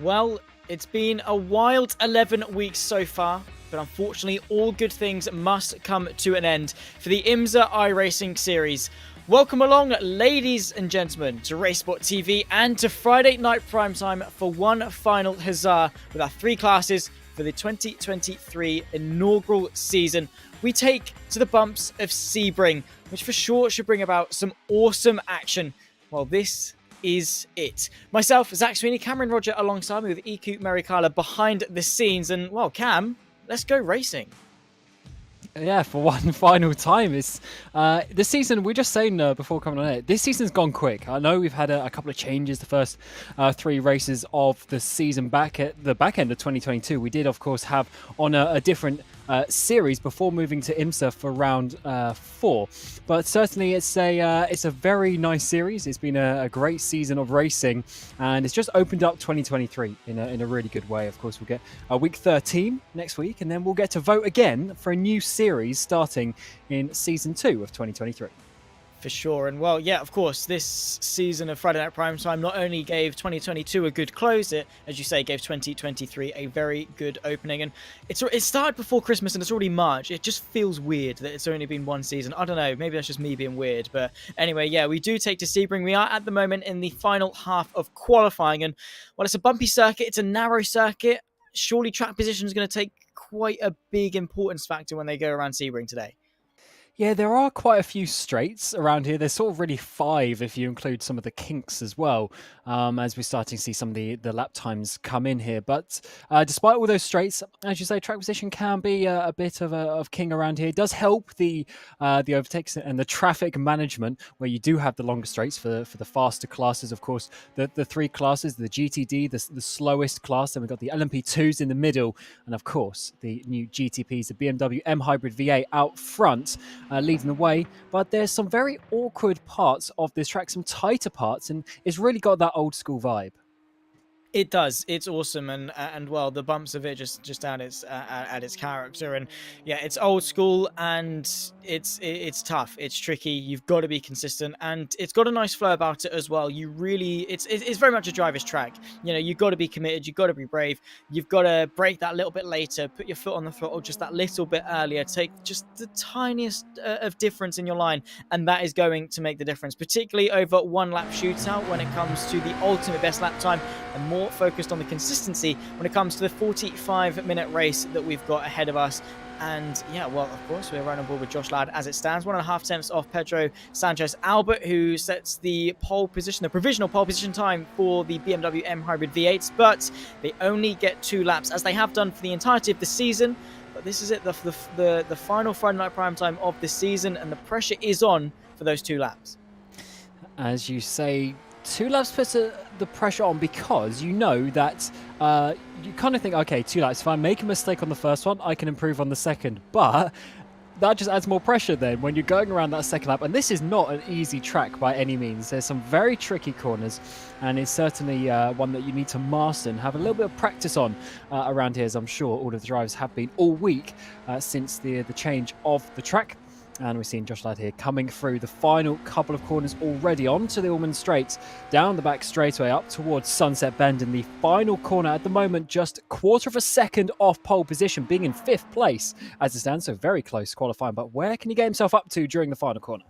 Well, it's been a wild 11 weeks so far, but unfortunately all good things must come to an end for the IMSA iRacing series. Welcome along, ladies and gentlemen, to RaceSpotTV and to Friday Night Primetime for one final huzzah with our three classes for the 2023 inaugural season. We take to the bumps of Sebring, which for sure should bring about some awesome action. Well, this is it. Myself, Zach Sweeney, Cameron Roger alongside me with EQ Mericala behind the scenes. And, well, Cam, let's go racing. Yeah, for one final time. It's this season, we're just saying before coming on air, this season's gone quick. I know we've had a couple of changes the first three races of the season back at the back end of 2022. We did, of course, have on a different series before moving to IMSA for round 4. But certainly it's a very nice series. It's been a great season of racing, and it's just opened up 2023 in a really good way. Of course, we'll get week 13 next week, and then we'll get to vote again for a new series starting in season 2 of 2023. For sure. And well, yeah, of course, this season of Friday Night Primetime not only gave 2022 a good close, it, as you say, gave 2023 a very good opening. And it started before Christmas and it's already March. It just feels weird that it's only been one season. I don't know, maybe that's just me being weird. But anyway, yeah, we do take to Sebring. We are at the moment in the final half of qualifying. And well, it's a bumpy circuit. It's a narrow circuit. Surely track position is going to take quite a big importance factor when they go around Sebring today. Yeah, there are quite a few straights around here. There's sort of really 5 if you include some of the kinks as well, as we're starting to see some of the lap times come in here. But despite all those straights, as you say, track position can be a bit of king around here. It does help the overtakes and the traffic management, where you do have the longer straights for the faster classes. Of course, the 3 classes, the GTD, the slowest class, then we've got the LMP2s in the middle, and of course, the new GTPs, the BMW M Hybrid V8 out front. Leading the way, but there's some very awkward parts of this track, some tighter parts, and it's really got that old school vibe. It does. It's awesome, and well, the bumps of it just add its character, and yeah, it's old school and it's tough. It's tricky. You've got to be consistent, and it's got a nice flow about it as well. It's very much a driver's track. You know, you've got to be committed. You've got to be brave. You've got to brake that little bit later, put your foot on the throttle just that little bit earlier, take just the tiniest of difference in your line, and that is going to make the difference, particularly over one lap shootout when it comes to the ultimate best lap time, and more focused on the consistency when it comes to the 45-minute race that we've got ahead of us. And yeah, well, of course, we're running board with Josh Ladd as it stands, 1.5 tenths off Pedro Sanchez Albert, who sets the provisional pole position time for the BMW M Hybrid V8s, but they only get 2 laps, as they have done for the entirety of the season. But this is it, the final Friday Night Primetime of the season, and the pressure is on for those 2 laps. As you say, 2 laps puts the pressure on, because you know that you kind of think, okay, 2 laps, if I make a mistake on the first one, I can improve on the second. But that just adds more pressure then when you're going around that second lap. And this is not an easy track by any means. There's some very tricky corners, and it's certainly one that you need to master and have a little bit of practice on around here, as I'm sure all of the drivers have been all week since the change of the track. And we're seeing Josh Ladd here coming through the final couple of corners already onto the Allman Straight, down the back straightaway up towards Sunset Bend in the final corner. At the moment, just 1/4 of a second off pole position, being in 5th place as it stands, so very close qualifying. But where can he get himself up to during the final corner?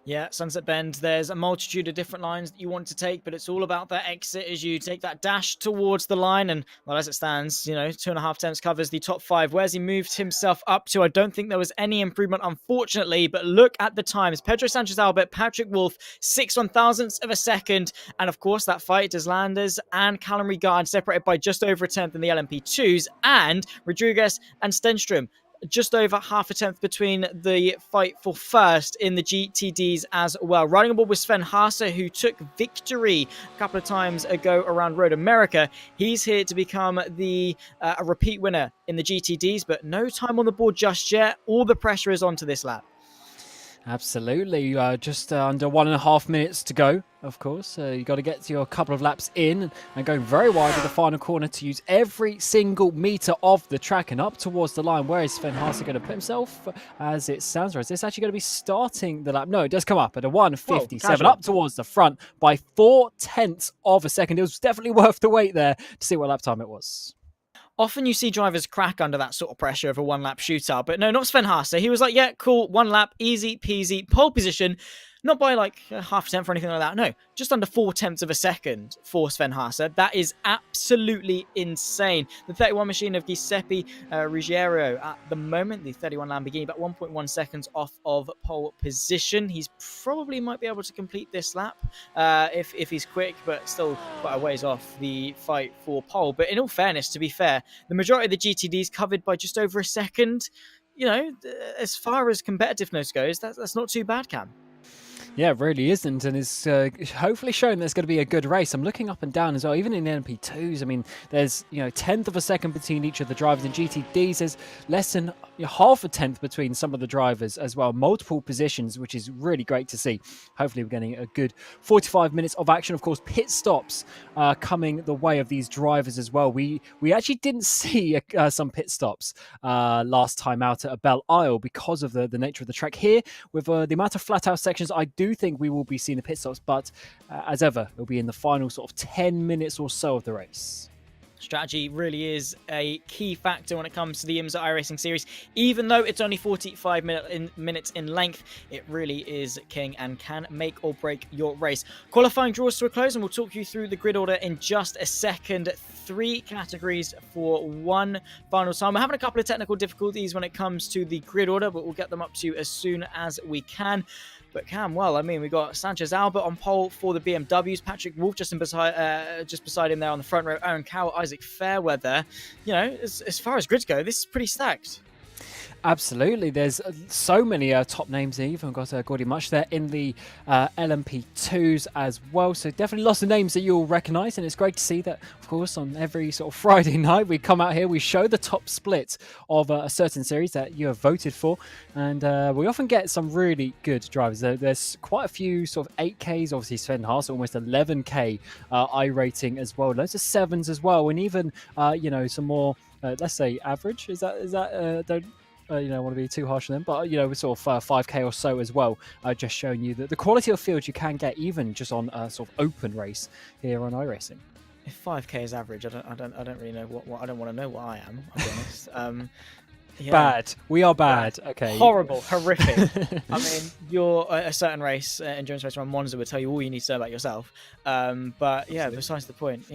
Yeah, Sunset Bend, there's a multitude of different lines that you want to take, but it's all about that exit as you take that dash towards the line. And, well, as it stands, 2.5 tenths covers the top 5. Where's he moved himself up to? I don't think there was any improvement, unfortunately, but look at the times. Pedro Sanchez Albert, Patrick Wolff, 6/1000ths of a second. And, of course, that fight does Landers and Callum Regard separated by just over a tenth in the LMP2s, and Rodriguez and Stenstrom just over 1/2 tenth between the fight for first in the GTDs as well. Riding aboard with Sven Haase, who took victory a couple of times ago around Road America. He's here to become a repeat winner in the GTDs, but no time on the board just yet. All the pressure is onto this lap. Absolutely. Just under 1.5 minutes to go, of course. You got to get to your couple of laps in and going very wide at the final corner to use every single meter of the track and up towards the line. Where is Sven Haase going to put himself? As it sounds, or is this actually going to be starting the lap? No, it does come up at a 1:57, Casual. up towards the front by 0.4 of a second. It was definitely worth the wait there to see what lap time it was. Often you see drivers crack under that sort of pressure of a one-lap shootout, but no, not Sven Haase. He was like, yeah, cool, one lap, easy peasy, pole position, not by like half a tenth or anything like that. No, just under 0.4 of a second for Sven Haase. That is absolutely insane. The 31 machine of Giuseppe Ruggiero at the moment, the 31 Lamborghini, about 1.1 seconds off of pole position. He's probably might be able to complete this lap if he's quick, but still quite a ways off the fight for pole. But in all fairness, to be fair, the majority of the GTDs covered by just over a second. You know, as far as competitiveness goes, that's not too bad, Cam. Yeah, it really isn't, and it's hopefully showing there's going to be a good race. I'm looking up and down as well, even in the LMP2s. I mean, there's 1/10 of a second between each of the drivers. In GTDs, there's less than half a tenth between some of the drivers as well. Multiple positions, which is really great to see. Hopefully, we're getting a good 45 minutes of action. Of course, pit stops coming the way of these drivers as well. We actually didn't see some pit stops last time out at Belle Isle because of the nature of the track here. With the amount of flat out sections, I do think we will be seeing the pit stops, but as ever, it'll be in the final sort of 10 minutes or so of the race. Strategy really is a key factor when it comes to the IMSA iRacing series. Even though it's only 45 minutes in length, it really is king and can make or break your race. Qualifying draws to a close, and we'll talk you through the grid order in just a second. 3 categories for one final time. We're having a couple of technical difficulties when it comes to the grid order, but we'll get them up to you as soon as we can. But Cam, well, I mean, we got Sanchez Albert on pole for the BMWs, Patrick Wolff just beside him there on the front row, Aaron Cowell, Isaac Fairweather. You know, as far as grids go, this is pretty stacked. Absolutely. There's so many top names here. You've even got Gordy Much there in the LMP2s as well. So definitely lots of names that you'll recognise. And it's great to see that, of course, on every sort of Friday night, we come out here, we show the top split of a certain series that you have voted for. And we often get some really good drivers. There's quite a few sort of 8Ks, obviously Sven Haase, almost 11K iRating as well. Loads of 7s as well. And even, some more, let's say, average. Is that don't want to be too harsh on them, but with sort of 5K or so as well, just showing you the quality of field you can get even just on a sort of open race here on iRacing. If 5K is average, I don't really know what I don't want to know what I am. I'll be honest. Yeah. Bad. We are bad. Okay. Horrible. Horrific. I mean, you're a certain race, endurance race around Monza would tell you all you need to know about yourself. But yeah, besides the point,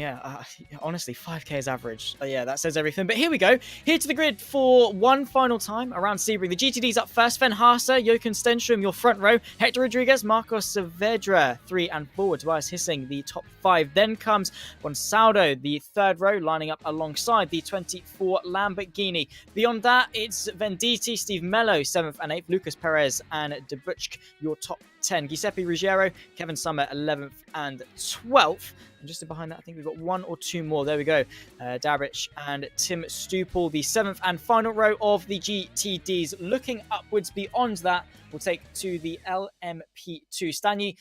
honestly, 5K is average. Yeah, that says everything. But here we go. Here to the grid for one final time around Sebring. The GTD's up first. Sven Haase, Jochen Stenstrom, your front row. Hector Rodriguez, Marcos Saavedra, 3 and 4. Tobias Hissing, the top 5. Then comes Bonsaldo, the third row, lining up alongside the 24 Lamborghini. Beyond that, it's Venditti, Steve Mello, 7th and 8th, Lucas Perez and Debuchk, your top 10. Giuseppe Ruggiero, Kevin Summer, 11th and 12th. And just behind that, I think we've got 1 or 2 more. There we go. Dabrich and Tim Stupel, the 7th and final row of the GTDs. Looking upwards beyond that, we'll take to the LMP2. Stanley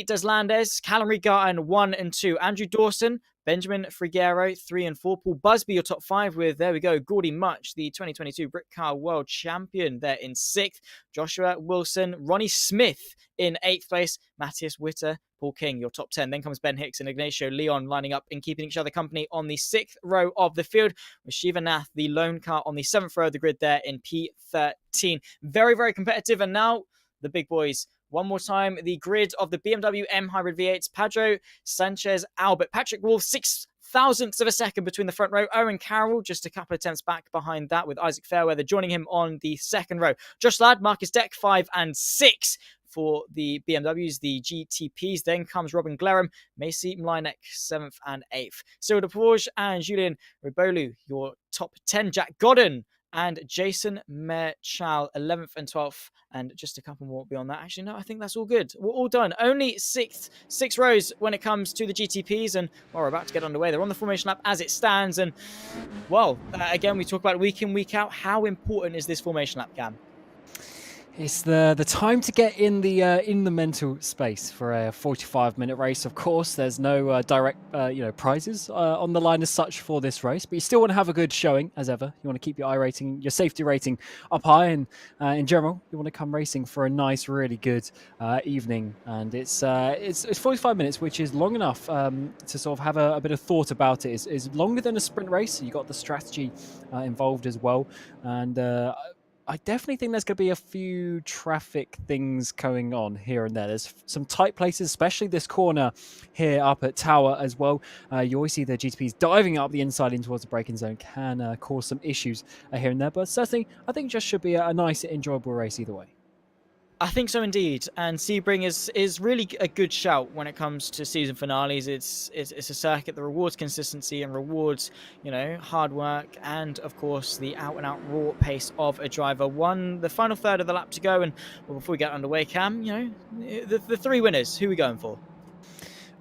Deslandes, Callum Regarten, 1 and 2. Andrew Dawson, Benjamin Friguero, 3 and 4. Paul Busby, your top 5 with, there we go, Gordy Much, the 2022 Brit Car World Champion there in 6th. Joshua Wilson, Ronnie Smith in 8th place. Matthias Witter, Paul King, your top 10. Then comes Ben Hicks and Ignacio Leon lining up and keeping each other company on the 6th row of the field, with Shiva Nath, the lone car, on the 7th row of the grid there in P13. Very, very competitive. And now the big boys. One more time, the grid of the BMW M Hybrid V8s. Pedro Sanchez Albert, Patrick Wolff, 0.006 of a second between the front row. Owen Carroll just a couple of tenths back behind that, with Isaac Fairweather joining him on the second row. Josh Ladd, Marcus Deck, 5 and 6 for the BMWs, the GTPs. Then comes Robin Glerham, Macy Mlinek, 7th and 8th. Cyril Deporge and Julien Ribolu, your top 10. Jack Godden and Jason Merchal, 11th and 12th, and just a couple more beyond that. Actually, no, I think that's all good. We're all done. Only six rows when it comes to the GTPs, and we're about to get underway. They're on the formation lap as it stands, and, well, again, we talk about week in, week out. How important is this formation lap, Cam? It's the time to get in the mental space for a 45-minute race. Of course, there's no direct prizes on the line as such for this race, but you still want to have a good showing as ever. You want to keep your iRating, your safety rating up high, and in general, you want to come racing for a nice, really good evening. And it's 45 minutes, which is long enough to sort of have a bit of thought about it. It's longer than a sprint race. You got the strategy involved as well, and I definitely think there's going to be a few traffic things going on here and there. There's some tight places, especially this corner here up at Tower as well. You always see the GTPs diving up the inside in towards the braking zone, can cause some issues here and there. But certainly, I think just should be a nice, enjoyable race either way. I think so indeed, and Sebring is really a good shout when it comes to season finales. It's a circuit that rewards consistency and rewards, hard work, and of course the out and out raw pace of a driver. The final third of the lap to go, and before we get underway, Cam, the three winners. Who are we going for?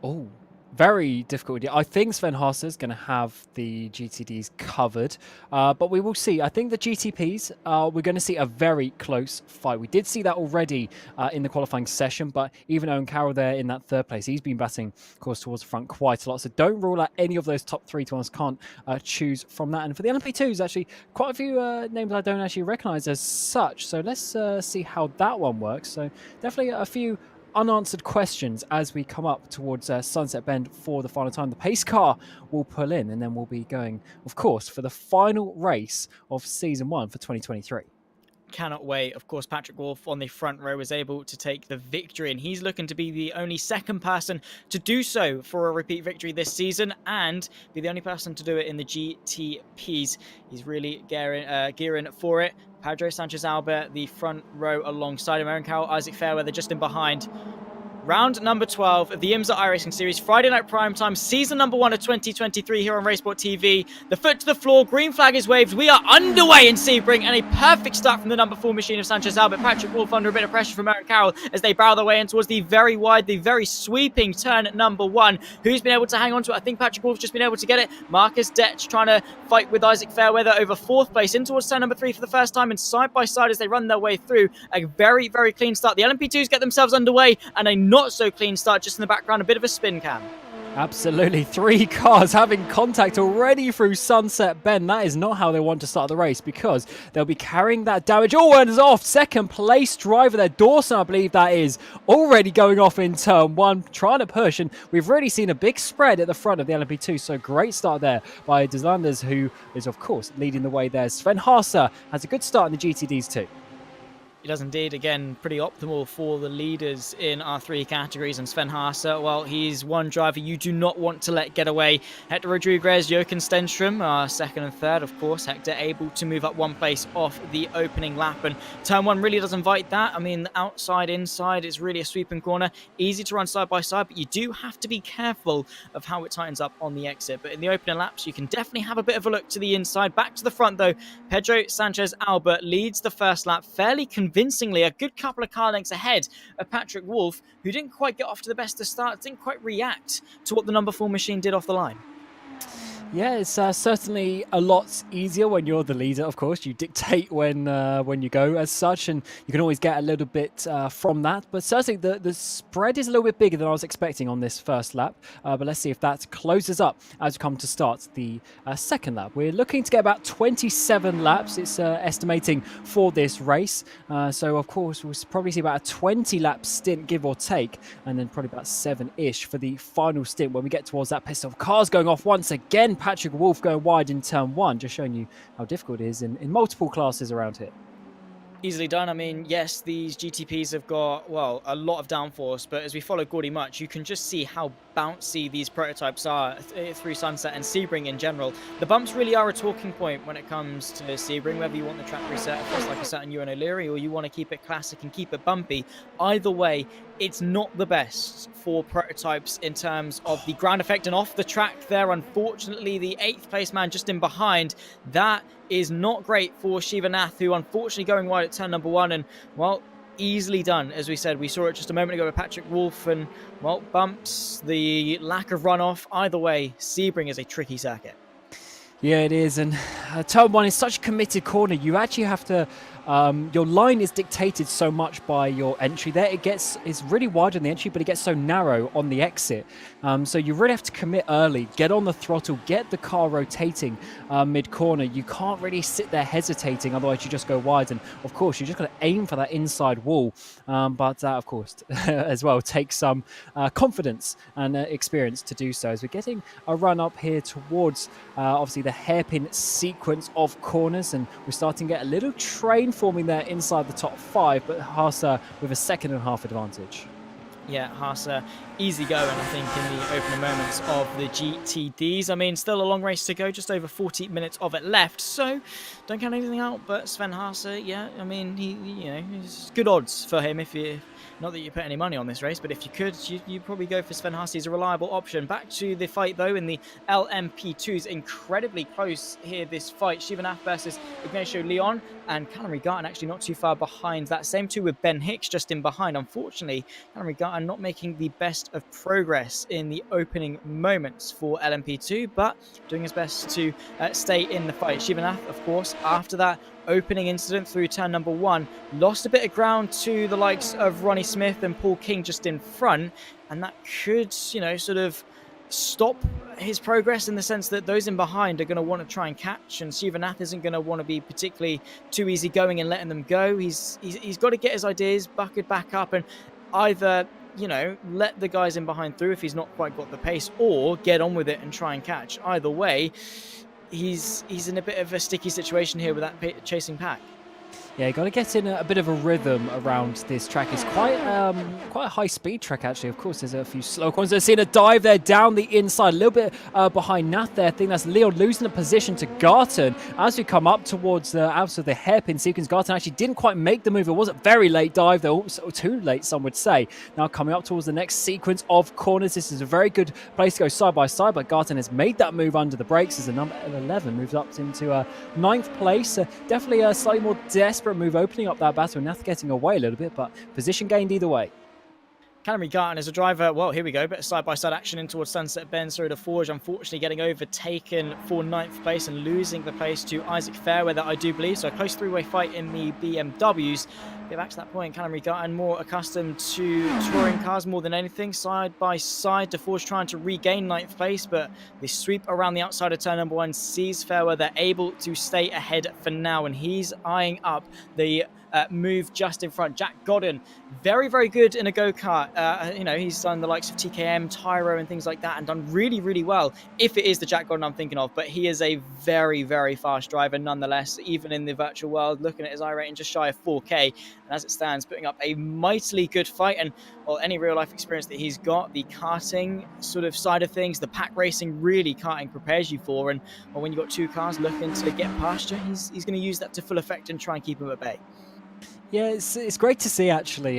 Oh, very difficult. I think Sven Haase is going to have the GTDs covered, but we will see. I think the GTPs, we're going to see a very close fight. We did see that already in the qualifying session, but even Owen Carroll there in that third place, he's been batting, of course, towards the front quite a lot. So don't rule out any of those top three to us. Can't choose from that. And for the LMP2s, actually, quite a few names I don't actually recognise as such. So let's see how that one works. So definitely a few unanswered questions as we come up towards Sunset Bend for the final time. The pace car will pull in, and then we'll be going, of course, for the final race of season 1 for 2023. Cannot wait. Of course, Patrick Wolff on the front row was able to take the victory, and he's looking to be the only second person to do so for a repeat victory this season, and be the only person to do it in the GTPs. He's really gearing for it. Pedro Sanchez Albert, the front row alongside him. Aaron Cowell, Isaac Fairweather just in behind. Round number 12 of the IMSA iRacing Series, Friday night prime time, season number 1 of 2023 here on RaceSpotTV. The foot to the floor, green flag is waved. We are underway in Sebring, and a perfect start from the number 4 machine of Sanchez Albert. Patrick Wolff under a bit of pressure from Aaron Carroll as they barrel their way in towards the very wide, the very sweeping turn at number 1. Who's been able to hang on to it? I think Patrick Wolff's just been able to get it. Marcus Detch trying to fight with Isaac Fairweather over 4th place in towards turn number 3 for the first time, and side by side as they run their way through. A very, very clean start. The LMP2s get themselves underway, and a not so clean start just in the background, a bit of a spin, Cam. Absolutely. 3 cars having contact already through Sunset Bend. That is not how they want to start the race, because they'll be carrying that damage. Oh, and it's off. Second place driver there, Dawson, I believe that is, already going off in turn 1, trying to push. And we've really seen a big spread at the front of the LMP2. So great start there by Deslanders, who is, of course, leading the way there. Sven Haase has a good start in the GTDs too. He does indeed. Again, pretty optimal for the leaders in our 3 categories. And Sven Haase, well, he's one driver you do not want to let get away. Hector Rodriguez, Jochen Stenstrom are second and third, of course. Hector able to move up 1 place off the opening lap. And turn 1 really does invite that. I mean, outside, inside, it's really a sweeping corner. Easy to run side by side, but you do have to be careful of how it tightens up on the exit. But in the opening laps, you can definitely have a bit of a look to the inside. Back to the front, though. Pedro Sanchez Albert leads the first lap fairly convincingly, a good couple of car lengths ahead of Patrick Wolff, who didn't quite get off to the best of starts, didn't quite react to what the number 4 machine did off the line. Yeah, it's certainly a lot easier when you're the leader, of course. You dictate when you go as such, and you can always get a little bit from that. But certainly the spread is a little bit bigger than I was expecting on this first lap. But let's see if that closes up as we come to start the second lap. We're looking to get about 27 laps, it's estimating, for this race. So, of course, we'll probably see about a 20-lap stint, give or take, and then probably about 7-ish for the final stint when we get towards that pistol. Cars going off once again. Patrick Wolff going wide in turn 1, just showing you how difficult it is in multiple classes around here. Easily done. I mean, yes, these GTPs have got, well, a lot of downforce, but as we follow Gordy Much, you can just see how bouncy these prototypes are through Sunset and Sebring in general. The bumps really are a talking point when it comes to Sebring, whether you want the track reset just like a certain Ewan O'Leary, or you want to keep it classic and keep it bumpy. Either way, it's not the best for prototypes in terms of the ground effect and off the track there. Unfortunately, the 8th place man just in behind, that is not great for Shiva Nath, who unfortunately going wide at turn number 1, and, well, easily done. As we said, we saw it just a moment ago with Patrick Wolff, and, well, bumps, the lack of runoff. Either way, Sebring is a tricky circuit. Yeah, it is, and turn 1 is such a committed corner. You actually have to your line is dictated so much by your entry there. It's really wide on the entry, but it gets so narrow on the exit. So you really have to commit early, get on the throttle, get the car rotating mid-corner. You can't really sit there hesitating, otherwise you just go wide. And of course, you just got to aim for that inside wall. But that, of course, as well takes some confidence and experience to do so. As we're getting a run up here towards obviously the hairpin sequence of corners, and we're starting to get a little train forming there inside the top 5, but Haas with a 2.5 advantage. Yeah, Haas easy going, I think, in the opening moments of the GTDs. I mean, still a long race to go, just over 40 minutes of it left, so don't count anything out. But Sven Haas, yeah, I mean, he's good odds for him if you. Not that you put any money on this race, but if you could, you'd probably go for Sven Haas. He's a reliable option. Back to the fight, though, in the LMP2s. Incredibly close here, this fight. Shivanath versus Ignacio Leon, and Callum Regarten actually not too far behind that. Same too with Ben Hicks just in behind. Unfortunately, Callum Regarten not making the best of progress in the opening moments for LMP2, but doing his best to stay in the fight. Shivanath, of course, after that opening incident through turn number 1, lost a bit of ground to the likes of Ronnie Smith and Paul King just in front, and that could, sort of stop his progress in the sense that those in behind are going to want to try and catch, and Shivanath isn't going to want to be particularly too easy going and letting them go. He's got to get his ideas bucketed back up and either let the guys in behind through if he's not quite got the pace, or get on with it and try and catch. Either way, he's in a bit of a sticky situation here with that chasing pack. Yeah, you got to get in a bit of a rhythm around this track. It's quite a high-speed track, actually. Of course, there's a few slow corners. There's seen a dive there down the inside, a little bit behind Nath there. I think that's Leon losing the position to Garten. As we come up towards out of the hairpin sequence, Garten actually didn't quite make the move. It was a very late dive, though, too late, some would say. Now coming up towards the next sequence of corners, this is a very good place to go side by side, but Garten has made that move under the brakes as the number 11 moves up into 9th place. Definitely a slightly more desperate move, opening up that battle. Nath getting away a little bit, but position gained either way. Callum Regarten as a driver, well, here we go, bit of side-by-side action in towards Sunset Bend. Sorry to Forge, unfortunately getting overtaken for 9th place and losing the place to Isaac Fairweather, I do believe. So a close three-way fight in the BMWs. Get back to that point, Callum Regarten more accustomed to touring cars more than anything. Side-by-side, DeForge trying to regain 9th place, but the sweep around the outside of turn number 1 sees Fairweather able to stay ahead for now, and he's eyeing up the move just in front. Jack Godden, very, very good in a go-kart. He's done the likes of TKM, Tyro, and things like that, and done really, really well, if it is the Jack Godden I'm thinking of. But he is a very, very fast driver nonetheless, even in the virtual world. Looking at his iRating just shy of 4K, and as it stands, putting up a mightily good fight. And any real-life experience that he's got, the karting sort of side of things, the pack racing, really karting prepares you for. And when you've got two cars looking to get past you, he's going to use that to full effect and try and keep him at bay. Yeah, it's great to see, actually,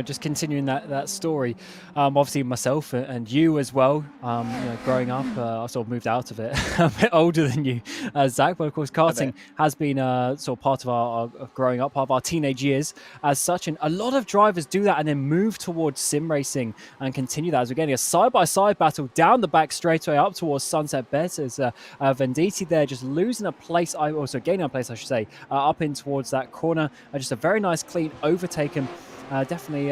just continuing that story. Obviously, myself and you as well, growing up, I sort of moved out of it, a bit older than you, Zach, but of course, karting has been sort of part of our growing up, part of our teenage years as such, and a lot of drivers do that and then move towards sim racing and continue that, as we're getting a side-by-side battle down the back straightaway up towards Sunset Bet, as Venditti there just losing a place, also gaining a place, I should say, up in towards that corner. Just a very nice clean overtaken. Definitely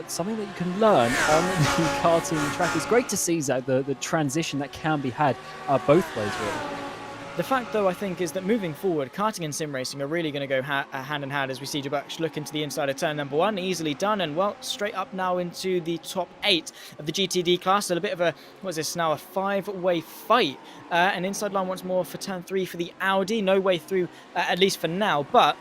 something that you can learn on the karting track. It's great to see, Zach, the transition that can be had both ways, really. The fact, though, I think, is that moving forward, karting and sim racing are really going to go hand in hand, as we see Jabux look into the inside of turn number 1. Easily done, and, well, straight up now into the top 8 of the GTD class. So a bit of a, what is this now, a 5-way fight. And inside line once more for turn 3 for the Audi. No way through, at least for now, but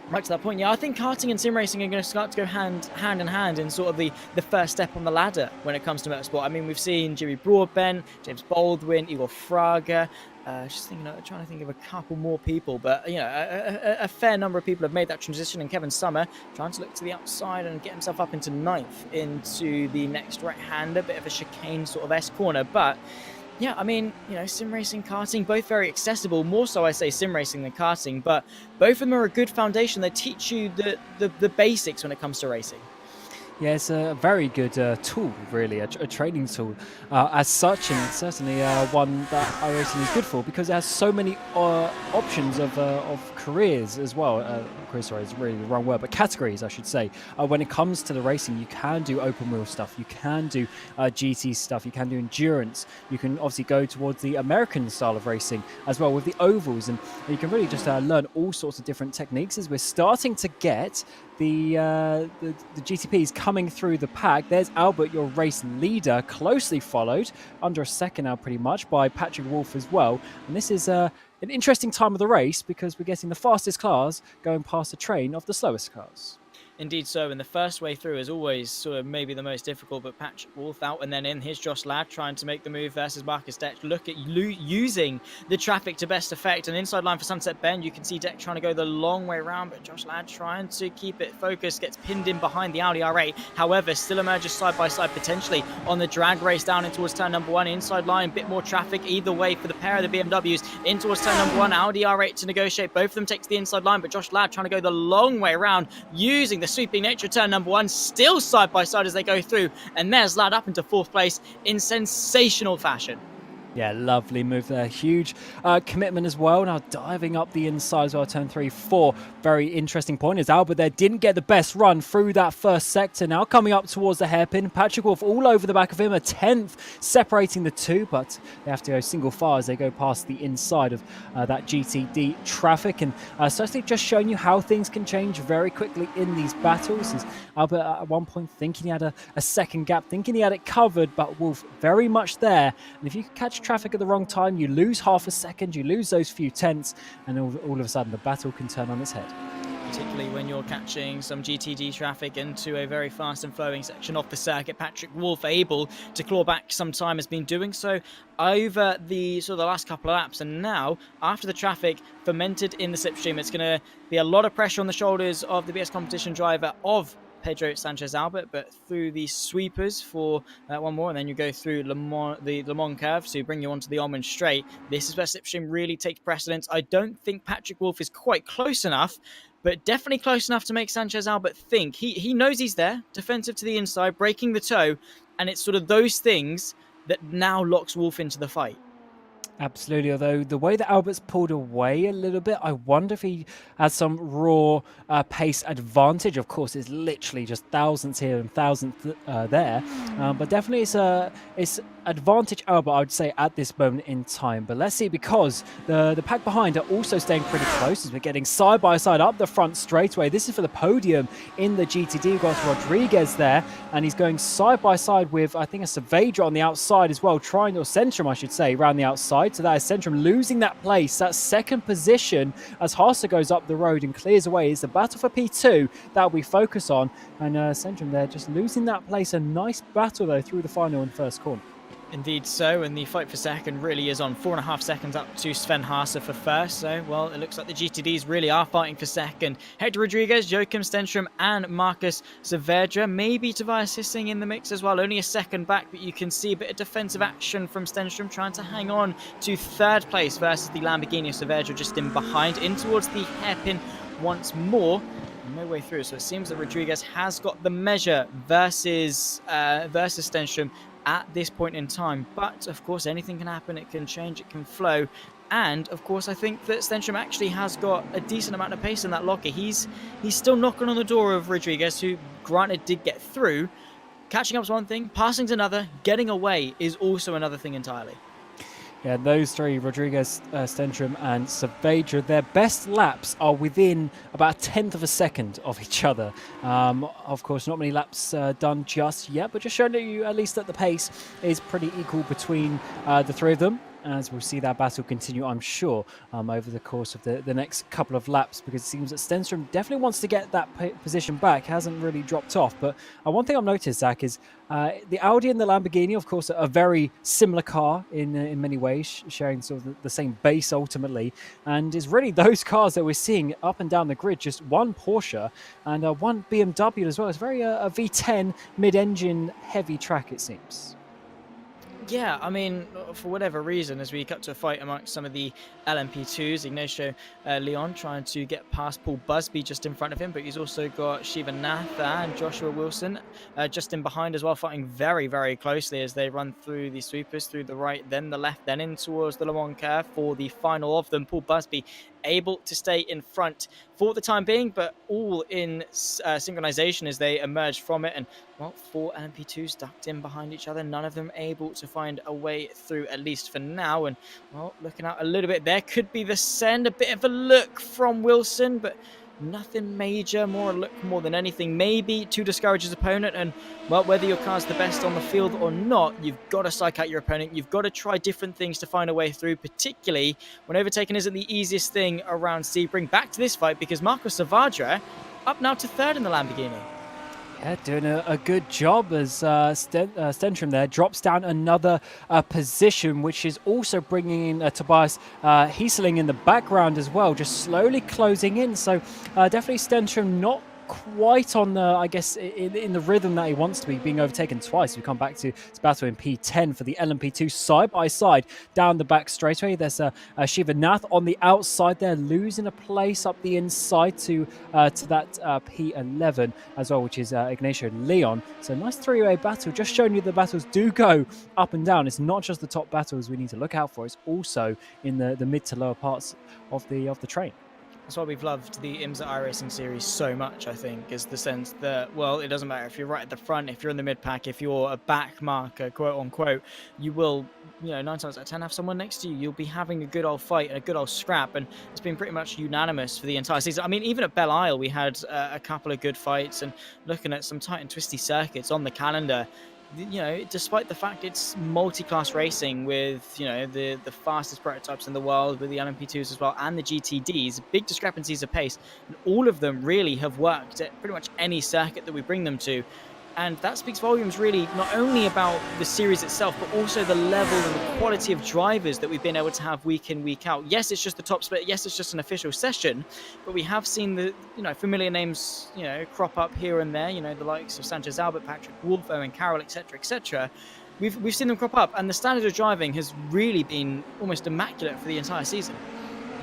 right to that point, yeah, I think karting and sim racing are going to start to go hand in hand in sort of the first step on the ladder when it comes to motorsport. I mean, we've seen Jimmy Broadbent, James Baldwin, Igor Fraga. Trying to think of a couple more people, but a fair number of people have made that transition. And Kevin Summer trying to look to the outside and get himself up into 9th into the next right-hander, bit of a chicane sort of S corner, but. Yeah, I mean, sim racing, karting, both very accessible. More so, I say, sim racing than karting, but both of them are a good foundation. They teach you the basics when it comes to racing. Yeah, it's a very good tool, really, a training tool as such, and certainly one that iRacing is good for because it has so many options of careers as well. Careers, sorry, is really the wrong word, but categories, I should say. When it comes to the racing, you can do open wheel stuff, you can do GT stuff, you can do endurance, you can obviously go towards the American style of racing as well with the ovals, and you can really just learn all sorts of different techniques as we're starting to get the GTPs coming through the pack. There's Albert, your race leader, closely followed, under a second now pretty much, by Patrick Wolf as well. And this is an interesting time of the race because we're getting the fastest cars going past the train of the slowest cars. Indeed so, and the first way through is always sort of maybe the most difficult, but Patrick Wolf out and then in. Here's Josh Ladd trying to make the move versus Marcus Deck. Look at using the traffic to best effect. An inside line for Sunset Bend. You can see Deck trying to go the long way around, but Josh Ladd trying to keep it focused, gets pinned in behind the Audi R8. However, still emerges side by side potentially on the drag race down in towards turn number 1. Inside line, bit more traffic either way for the pair of the BMWs in towards turn number 1. Audi R8 to negotiate. Both of them take to the inside line, but Josh Ladd trying to go the long way around using the sweeping nature of turn number 1, still side by side as they go through, and there's Ladd up into 4th place in sensational fashion. Yeah, lovely move there. Huge commitment as well. Now diving up the inside as well, turn 3, 4. Very interesting point as Albert there didn't get the best run through that first sector. Now coming up towards the hairpin. Patrick Wolf all over the back of him, a 10th separating the two, but they have to go single file as they go past the inside of that GTD traffic. And certainly just showing you how things can change very quickly in these battles. As Albert at one point thinking he had a second gap, thinking he had it covered, but Wolf very much there. And if you can catch traffic at the wrong time, you lose half a second, you lose those few tenths, and all of a sudden the battle can turn on its head. Particularly when you're catching some GTD traffic into a very fast and flowing section of the circuit. Patrick Wolf able to claw back some time, has been doing so over the last couple of laps, and now after the traffic fermented in the slipstream, it's going to be a lot of pressure on the shoulders of the BS competition driver of Pedro Sanchez Albert, but through the sweepers for one more, and then you go through the Le Mans curve to bring you onto the almond straight. This is where slipstream really takes precedence. I don't think Patrick Wolf is quite close enough, but definitely close enough to make Sanchez Albert think. He knows he's there, defensive to the inside, breaking the toe, and it's sort of those things that now locks Wolf into the fight. Absolutely, although the way that Albert's pulled away a little bit, I wonder if he has some raw pace advantage. Of course, it's literally just thousandths here and thousandths there, but definitely it's advantage Albert, I would say, at this moment in time. But let's see, because the pack behind are also staying pretty close as we're getting side by side up the front straightaway. This is for the podium in the GTD. We've got Rodriguez there, and he's going side by side with, I think, a Saavedra on the outside as well, trying, or Centrum, I should say, around the outside. So that is Centrum losing that place, that second position, as Haase goes up the road and clears away. It's the battle for P2 that we focus on, and Centrum there just losing that place. A nice battle though through the final and first corner. Indeed so, and the fight for second really is on. 4.5 seconds up to Sven Haase for first. So, well, it looks like the GTDs really are fighting for second. Hector Rodriguez, Joachim Stenstrom, and Marcus Saavedra. Maybe Tobias Hissing in the mix as well. Only a second back, but you can see a bit of defensive action from Stenstrom trying to hang on to third place versus the Lamborghini of Saavedra just in behind. In towards the hairpin once more. No way through, so it seems that Rodriguez has got the measure versus Stenstrom at this point in time, but of course anything can happen, it can change, it can flow, and of course I think that Stenstrom actually has got a decent amount of pace in that locker. He's still knocking on the door of Rodriguez, who granted did get through. Catching up's one thing, passing's another, getting away is also another thing entirely. Yeah, those three, Rodriguez, Stenstrom and Saavedra, their best laps are within about a tenth of a second of each other. Of course, not many laps done just yet, but just showing you at least that the pace is pretty equal between the three of them. As we'll see that battle continue, I'm sure, over the course of the next couple of laps, because it seems that Stenstrom definitely wants to get that position back, hasn't really dropped off. But one thing I've noticed, Zach, is the Audi and the Lamborghini, of course, are a very similar car in many ways, sharing sort of the same base ultimately. And it's really those cars that we're seeing up and down the grid, just one Porsche and one BMW as well. It's very a V10 mid-engine heavy track, it seems. Yeah, I mean, for whatever reason, as we cut to a fight amongst some of the LMP2s, Ignacio Leon trying to get past Paul Busby just in front of him, but he's also got Shiva Nath and Joshua Wilson just in behind as well, fighting very, very closely as they run through the sweepers, through the right, then the left, then in towards the Le Mans curve for the final of them. Paul Busby able to stay in front for the time being, but all in synchronization as they emerge from it. And well, 4 LMP2s ducked in behind each other, none of them able to find a way through, at least for now. And well, looking out a little bit, there could be the send, a bit of a look from Wilson, but nothing major, more a look more than anything, maybe to discourage his opponent. And well, whether your car's the best on the field or not, you've got to psych out your opponent. You've got to try different things to find a way through, particularly when overtaking isn't the easiest thing around Sebring. Back to this fight, because Marco Savadra up now to third in the Lamborghini. Yeah, doing a good job as Stenstrom there drops down another position, which is also bringing in Tobias Hieseling in the background as well, just slowly closing in. So definitely Stenstrom not quite on the, I guess, in the rhythm that he wants to be, being overtaken twice. We come back to battle in P10 for the LMP2 side by side down the back straightaway. There's Shiva Nath on the outside there, losing a place up the inside to that P11 as well, which is Ignacio Leon. So nice three-way battle, just showing you the battles do go up and down. It's not just the top battles we need to look out for, it's also in the mid to lower parts of the train. That's why we've loved the IMSA iRacing series so much, I think, is the sense that, well, it doesn't matter if you're right at the front, if you're in the mid-pack, if you're a back marker, quote-unquote, you will, 9 times out of 10 have someone next to you. You'll be having a good old fight and a good old scrap, and it's been pretty much unanimous for the entire season. I mean, even at Belle Isle, we had a couple of good fights, and looking at some tight and twisty circuits on the calendar, despite the fact it's multi-class racing with, the fastest prototypes in the world with the LMP2s as well and the GTDs, big discrepancies of pace, and all of them really have worked at pretty much any circuit that we bring them to. And that speaks volumes really not only about the series itself, but also the level and the quality of drivers that we've been able to have week in, week out. Yes, it's just the top split. Yes, it's just an official session, but we have seen the, familiar names, crop up here and there, the likes of Sanchez Albert, Patrick Wolf, Owen Carroll, etc., etc. We've seen them crop up, and the standard of driving has really been almost immaculate for the entire season.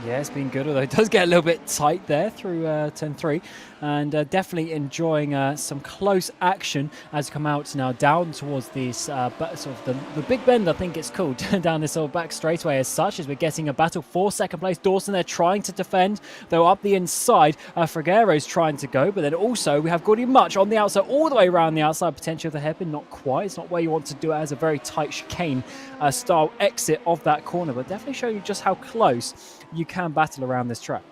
Yeah, it's been good, although it does get a little bit tight there through 10-3, and definitely enjoying some close action as we come out now down towards this sort of the Big Bend, I think it's called, down this old back straightaway as such, as we're getting a battle for second place. Dawson there trying to defend, though up the inside, Freguero's trying to go, but then also we have Gordy Much on the outside, all the way around the outside, potential of the hairpin, not quite. It's not where you want to do it as a very tight chicane style exit of that corner, but definitely showing you just how close you can battle around this track.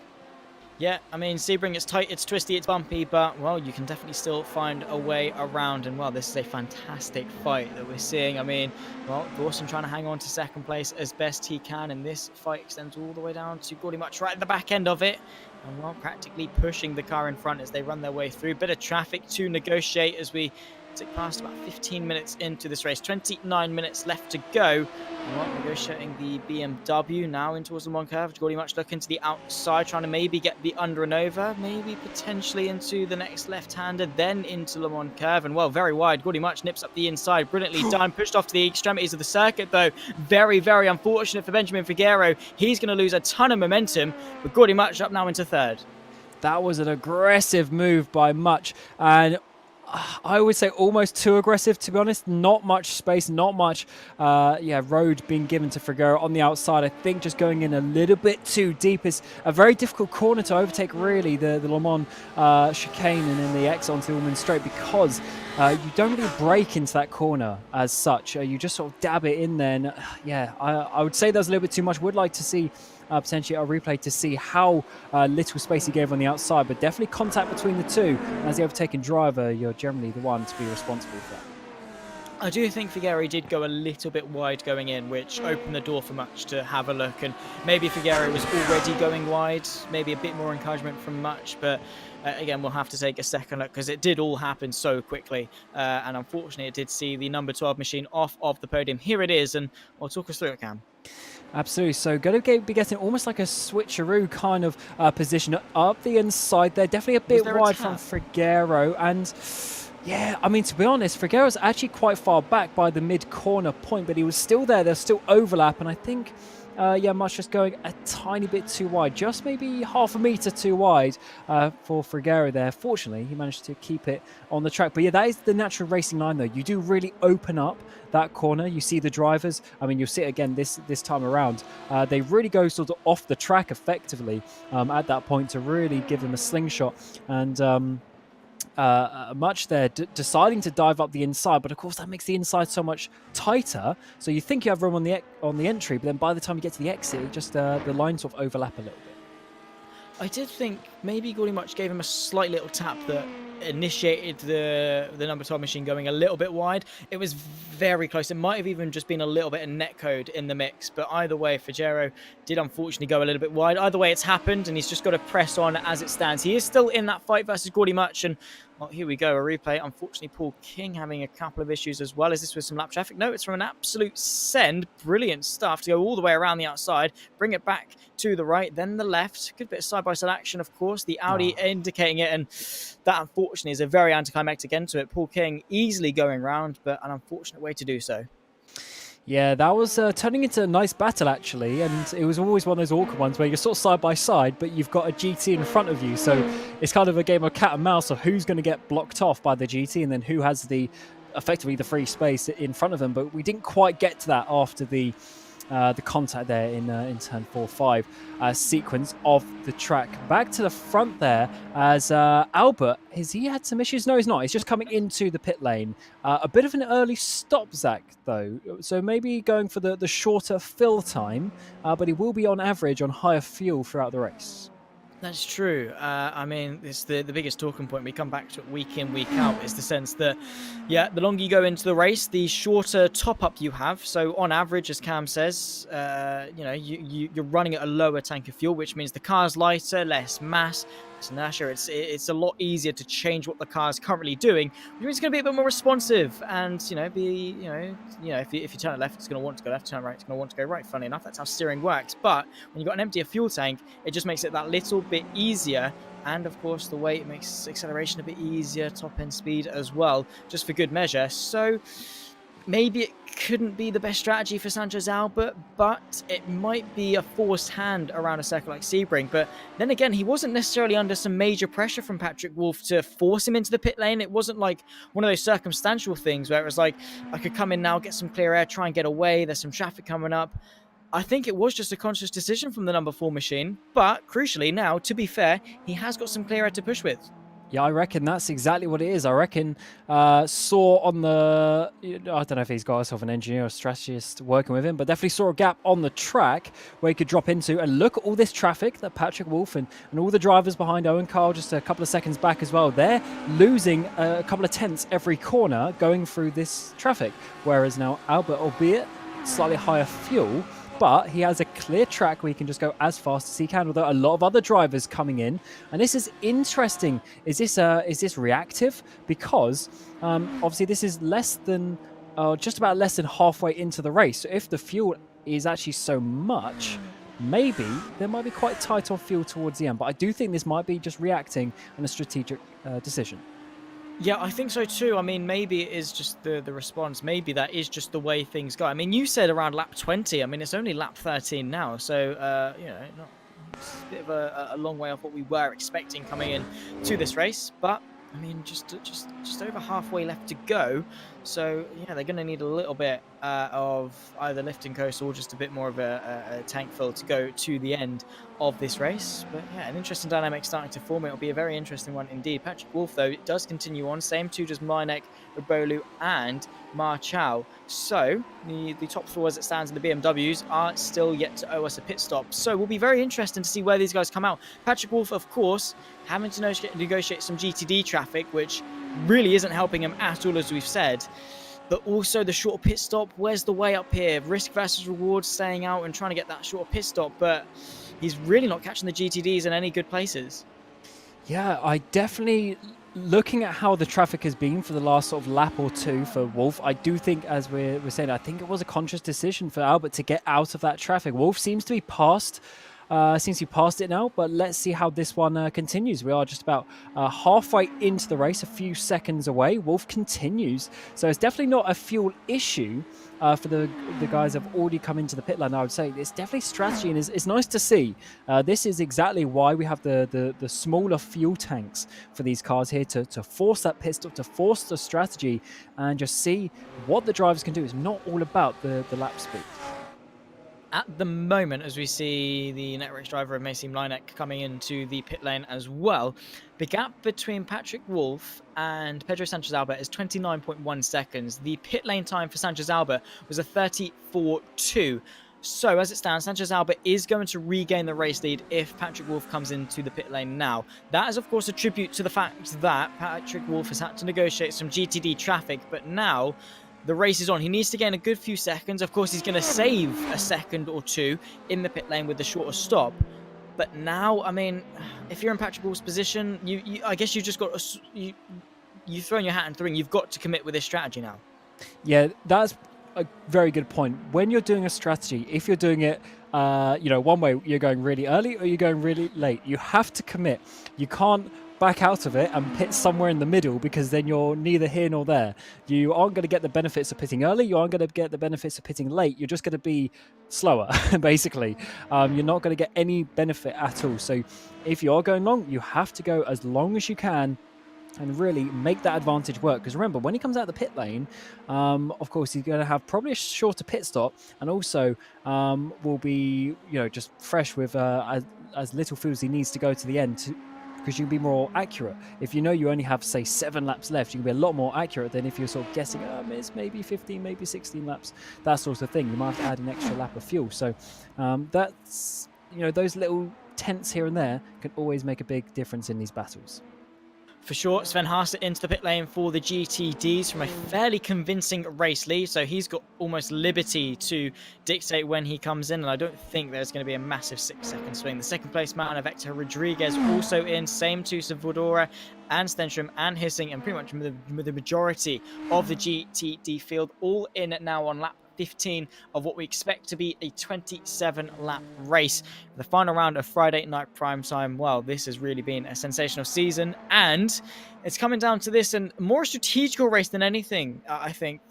Yeah, I mean, Sebring, it's tight, it's twisty, it's bumpy, but, well, you can definitely still find a way around. And, well, this is a fantastic fight that we're seeing. I mean, well, Dawson trying to hang on to second place as best he can, and this fight extends all the way down to Gordy Much right at the back end of it. And, well, practically pushing the car in front as they run their way through. Bit of traffic to negotiate as we tick past about 15 minutes into this race. 29 minutes left to go. Well, negotiating the BMW now in towards the Mont Curve. Gordy Much looking to the outside, trying to maybe get the under and over, maybe potentially into the next left-hander, then into Le Mans Curve. And, well, very wide. Gordy Much nips up the inside. Brilliantly done. Pushed off to the extremities of the circuit, though. Very, very unfortunate for Benjamin Figueroa. He's going to lose a ton of momentum, but Gordy Much up now into third. That was an aggressive move by Much, and I would say almost too aggressive, to be honest. Not much space, not much road being given to Figueroa on the outside. I think just going in a little bit too deep. Is a very difficult corner to overtake, really, the Le Mans chicane and then the exit onto the Women's Straight, because you don't really break into that corner as such. You just sort of dab it in there. And, I would say there's a little bit too much. Would like to see potentially a replay to see how little space he gave on the outside, but definitely contact between the two. As the overtaking driver, you're generally the one to be responsible for that. I do think Figueroa did go a little bit wide going in, which opened the door for Much to have a look, and maybe Figueroa was already going wide, maybe a bit more encouragement from Much, but again, we'll have to take a second look because it did all happen so quickly, and unfortunately it did see the number 12 machine off of the podium. Here it is, and I'll talk us through it, Cam. Absolutely. So going to be getting almost like a switcheroo kind of position up the inside there. Definitely a bit wide from Figueroa, and Yeah, I mean, to be honest, Figueroa's actually quite far back by the mid-corner point, but he was still there. There's still overlap, and I think, yeah, Much just going a tiny bit too wide, just maybe half a meter too wide for Figueroa there. Fortunately, he managed to keep it on the track. But yeah, that is the natural racing line, though. You do really open up that corner. You see the drivers. I mean, you'll see it again this time around. They really go sort of off the track effectively at that point to really give him a slingshot. And Much there deciding to dive up the inside, but of course that makes the inside so much tighter. So you think you have room on the entry, but then by the time you get to the exit, just the lines sort of overlap a little bit. I did think maybe Gordy Much gave him a slight little tap that initiated the number 12 machine going a little bit wide. It was very close. It might have even just been a little bit of netcode in the mix, but either way, Figueroa did unfortunately go a little bit wide. Either way, it's happened, and he's just got to press on as it stands. He is still in that fight versus Gordy Much, and well, here we go, a replay. Unfortunately, Paul King having a couple of issues as well. Is this with some lap traffic? No, it's from an absolute send. Brilliant stuff to go all the way around the outside, bring it back to the right, then the left. Good bit of side-by-side action, of course. The Audi indicating it, and that unfortunately is a very anticlimactic end to it. Paul King easily going round, but an unfortunate way to do so. Yeah, that was turning into a nice battle, actually, and it was always one of those awkward ones where you're sort of side by side, but you've got a GT in front of you, so it's kind of a game of cat and mouse of who's going to get blocked off by the GT and then who has effectively the free space in front of them. But we didn't quite get to that after the contact there in turn 4-5 sequence of the track. Back to the front there as Albert, has he had some issues? No, he's not. He's just coming into the pit lane. A bit of an early stop, Zach, though. So maybe going for the shorter fill time, but he will be on average on higher fuel throughout the race. That's true. I mean, it's the biggest talking point. We come back to it week in, week out, is the sense that, yeah, the longer you go into the race, the shorter top-up you have. So on average, as Cam says, you're running at a lower tank of fuel, which means the car's lighter, less mass, less inertia. It's a lot easier to change what the car is currently doing, which means it's going to be a bit more responsive. And if you turn it left, it's going to want to go left. Turn right, it's going to want to go right. Funny enough, that's how steering works. But when you've got an emptier fuel tank, it just makes it that little bit easier, and of course the weight makes acceleration a bit easier, top end speed as well, just for good measure. So maybe it couldn't be the best strategy for Sanchez Albert, but it might be a forced hand around a circle like Sebring. But then again, he wasn't necessarily under some major pressure from Patrick Wolff to force him into the pit lane. It wasn't like one of those circumstantial things where it was like, I could come in now, get some clear air, try and get away, there's some traffic coming up. I think it was just a conscious decision from the number 4 machine, but crucially now, to be fair, he has got some clear air to push with. Yeah, I reckon that's exactly what it is. I reckon saw on the, I don't know if he's got himself an engineer or strategist working with him, but definitely saw a gap on the track where he could drop into and look at all this traffic that Patrick Wolff and all the drivers behind Owen Carl just a couple of seconds back as well. They're losing a couple of tenths every corner going through this traffic, whereas now Albert, albeit slightly higher fuel, but he has a clear track where he can just go as fast as he can, although a lot of other drivers coming in. And this is interesting. Is this reactive? Because obviously this is just about less than halfway into the race. So if the fuel is actually so much, maybe there might be quite tight on fuel towards the end. But I do think this might be just reacting and a strategic decision. Yeah, I think so too. I mean, maybe it is just the response. Maybe that is just the way things go. I mean, you said around lap 20. I mean, it's only lap 13 now. So, it's a bit of a long way off what we were expecting coming in to this race. But, I mean, just over halfway left to go. So, yeah, they're going to need a little bit of either lift and coast or just a bit more of a tank fill to go to the end of this race. But yeah, an interesting dynamic starting to form. It'll be a very interesting one indeed. Patrick Wolff, though, it does continue on. Same two, just Marnek, Robolu, and Marchal. So the top four as it stands in the BMWs are still yet to owe us a pit stop. So we'll be very interesting to see where these guys come out. Patrick Wolff, of course, having to negotiate some GTD traffic, which really isn't helping him at all, as we've said. But also the short pit stop. Where's the way up here? Risk versus reward, staying out and trying to get that short pit stop. But he's really not catching the GTDs in any good places. Yeah, I definitely, looking at how the traffic has been for the last sort of lap or two for Wolff, I do think, as we're saying, I think it was a conscious decision for Albert to get out of that traffic. Wolff seems to be past Seems to be past it now, but let's see how this one continues. We are just about halfway into the race, a few seconds away. Wolf continues, so it's definitely not a fuel issue for the guys that have already come into the pit lane. I would say it's definitely strategy, and it's nice to see. This is exactly why we have the smaller fuel tanks for these cars here to force that pit stop, to force the strategy, and just see what the drivers can do. It's not all about the lap speed. At the moment, as we see the net race driver of Macy Mlinek coming into the pit lane as well, the gap between Patrick Wolff and Pedro Sanchez Albert is 29.1 seconds. The pit lane time for Sanchez Albert was a 34.2. So, as it stands, Sanchez Albert is going to regain the race lead if Patrick Wolff comes into the pit lane now. That is, of course, a tribute to the fact that Patrick Wolff has had to negotiate some GTD traffic, but now the race is on. He needs to gain a good few seconds. Of course, he's going to save a second or two in the pit lane with the shorter stop. But now, I mean, if you're in Patrick Wolff's position, I guess you've just got you've thrown your hat in the ring. You've got to commit with this strategy now. Yeah, that's a very good point. When you're doing a strategy, if you're doing it, one way, you're going really early or you're going really late, you have to commit. You can't back out of it and pit somewhere in the middle, because then you're neither here nor there. You aren't going to get the benefits of pitting early. You aren't going to get the benefits of pitting late. You're just going to be slower, basically. You're not going to get any benefit at all. So if you are going long, you have to go as long as you can and really make that advantage work. Because remember, when he comes out of the pit lane, of course, he's going to have probably a shorter pit stop, and also will be, just fresh with as little fuel as he needs to go to the end, because you can be more accurate. If you only have, say, 7 laps left, you can be a lot more accurate than if you're sort of guessing, it's maybe 15, maybe 16 laps, that sort of thing. You might have to add an extra lap of fuel. So that's, those little tenths here and there can always make a big difference in these battles. For sure, Sven Haase into the pit lane for the GTDs from a fairly convincing race lead, so he's got almost liberty to dictate when he comes in, and I don't think there's going to be a massive 6-second swing. The second place man of Hector Rodriguez also in, same to Savudora and Stenstrom and Hissing, and pretty much the majority of the GTD field all in now on lap 15 of what we expect to be a 27-lap race. The final round of Friday night prime time. Well, this has really been a sensational season, and it's coming down to this, and more strategical race than anything. I think,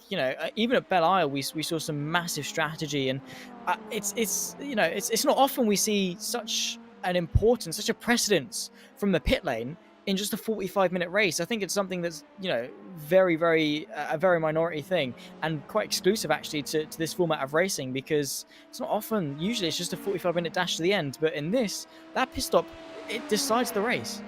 even at Belle Isle, we saw some massive strategy, and it's not often we see such a precedence from the pit lane in just a 45-minute race. I think it's something that's, very, very, a very minority thing, and quite exclusive actually to this format of racing, because it's not often, usually it's just a 45-minute dash to the end, but in this, that pit stop, it decides the race.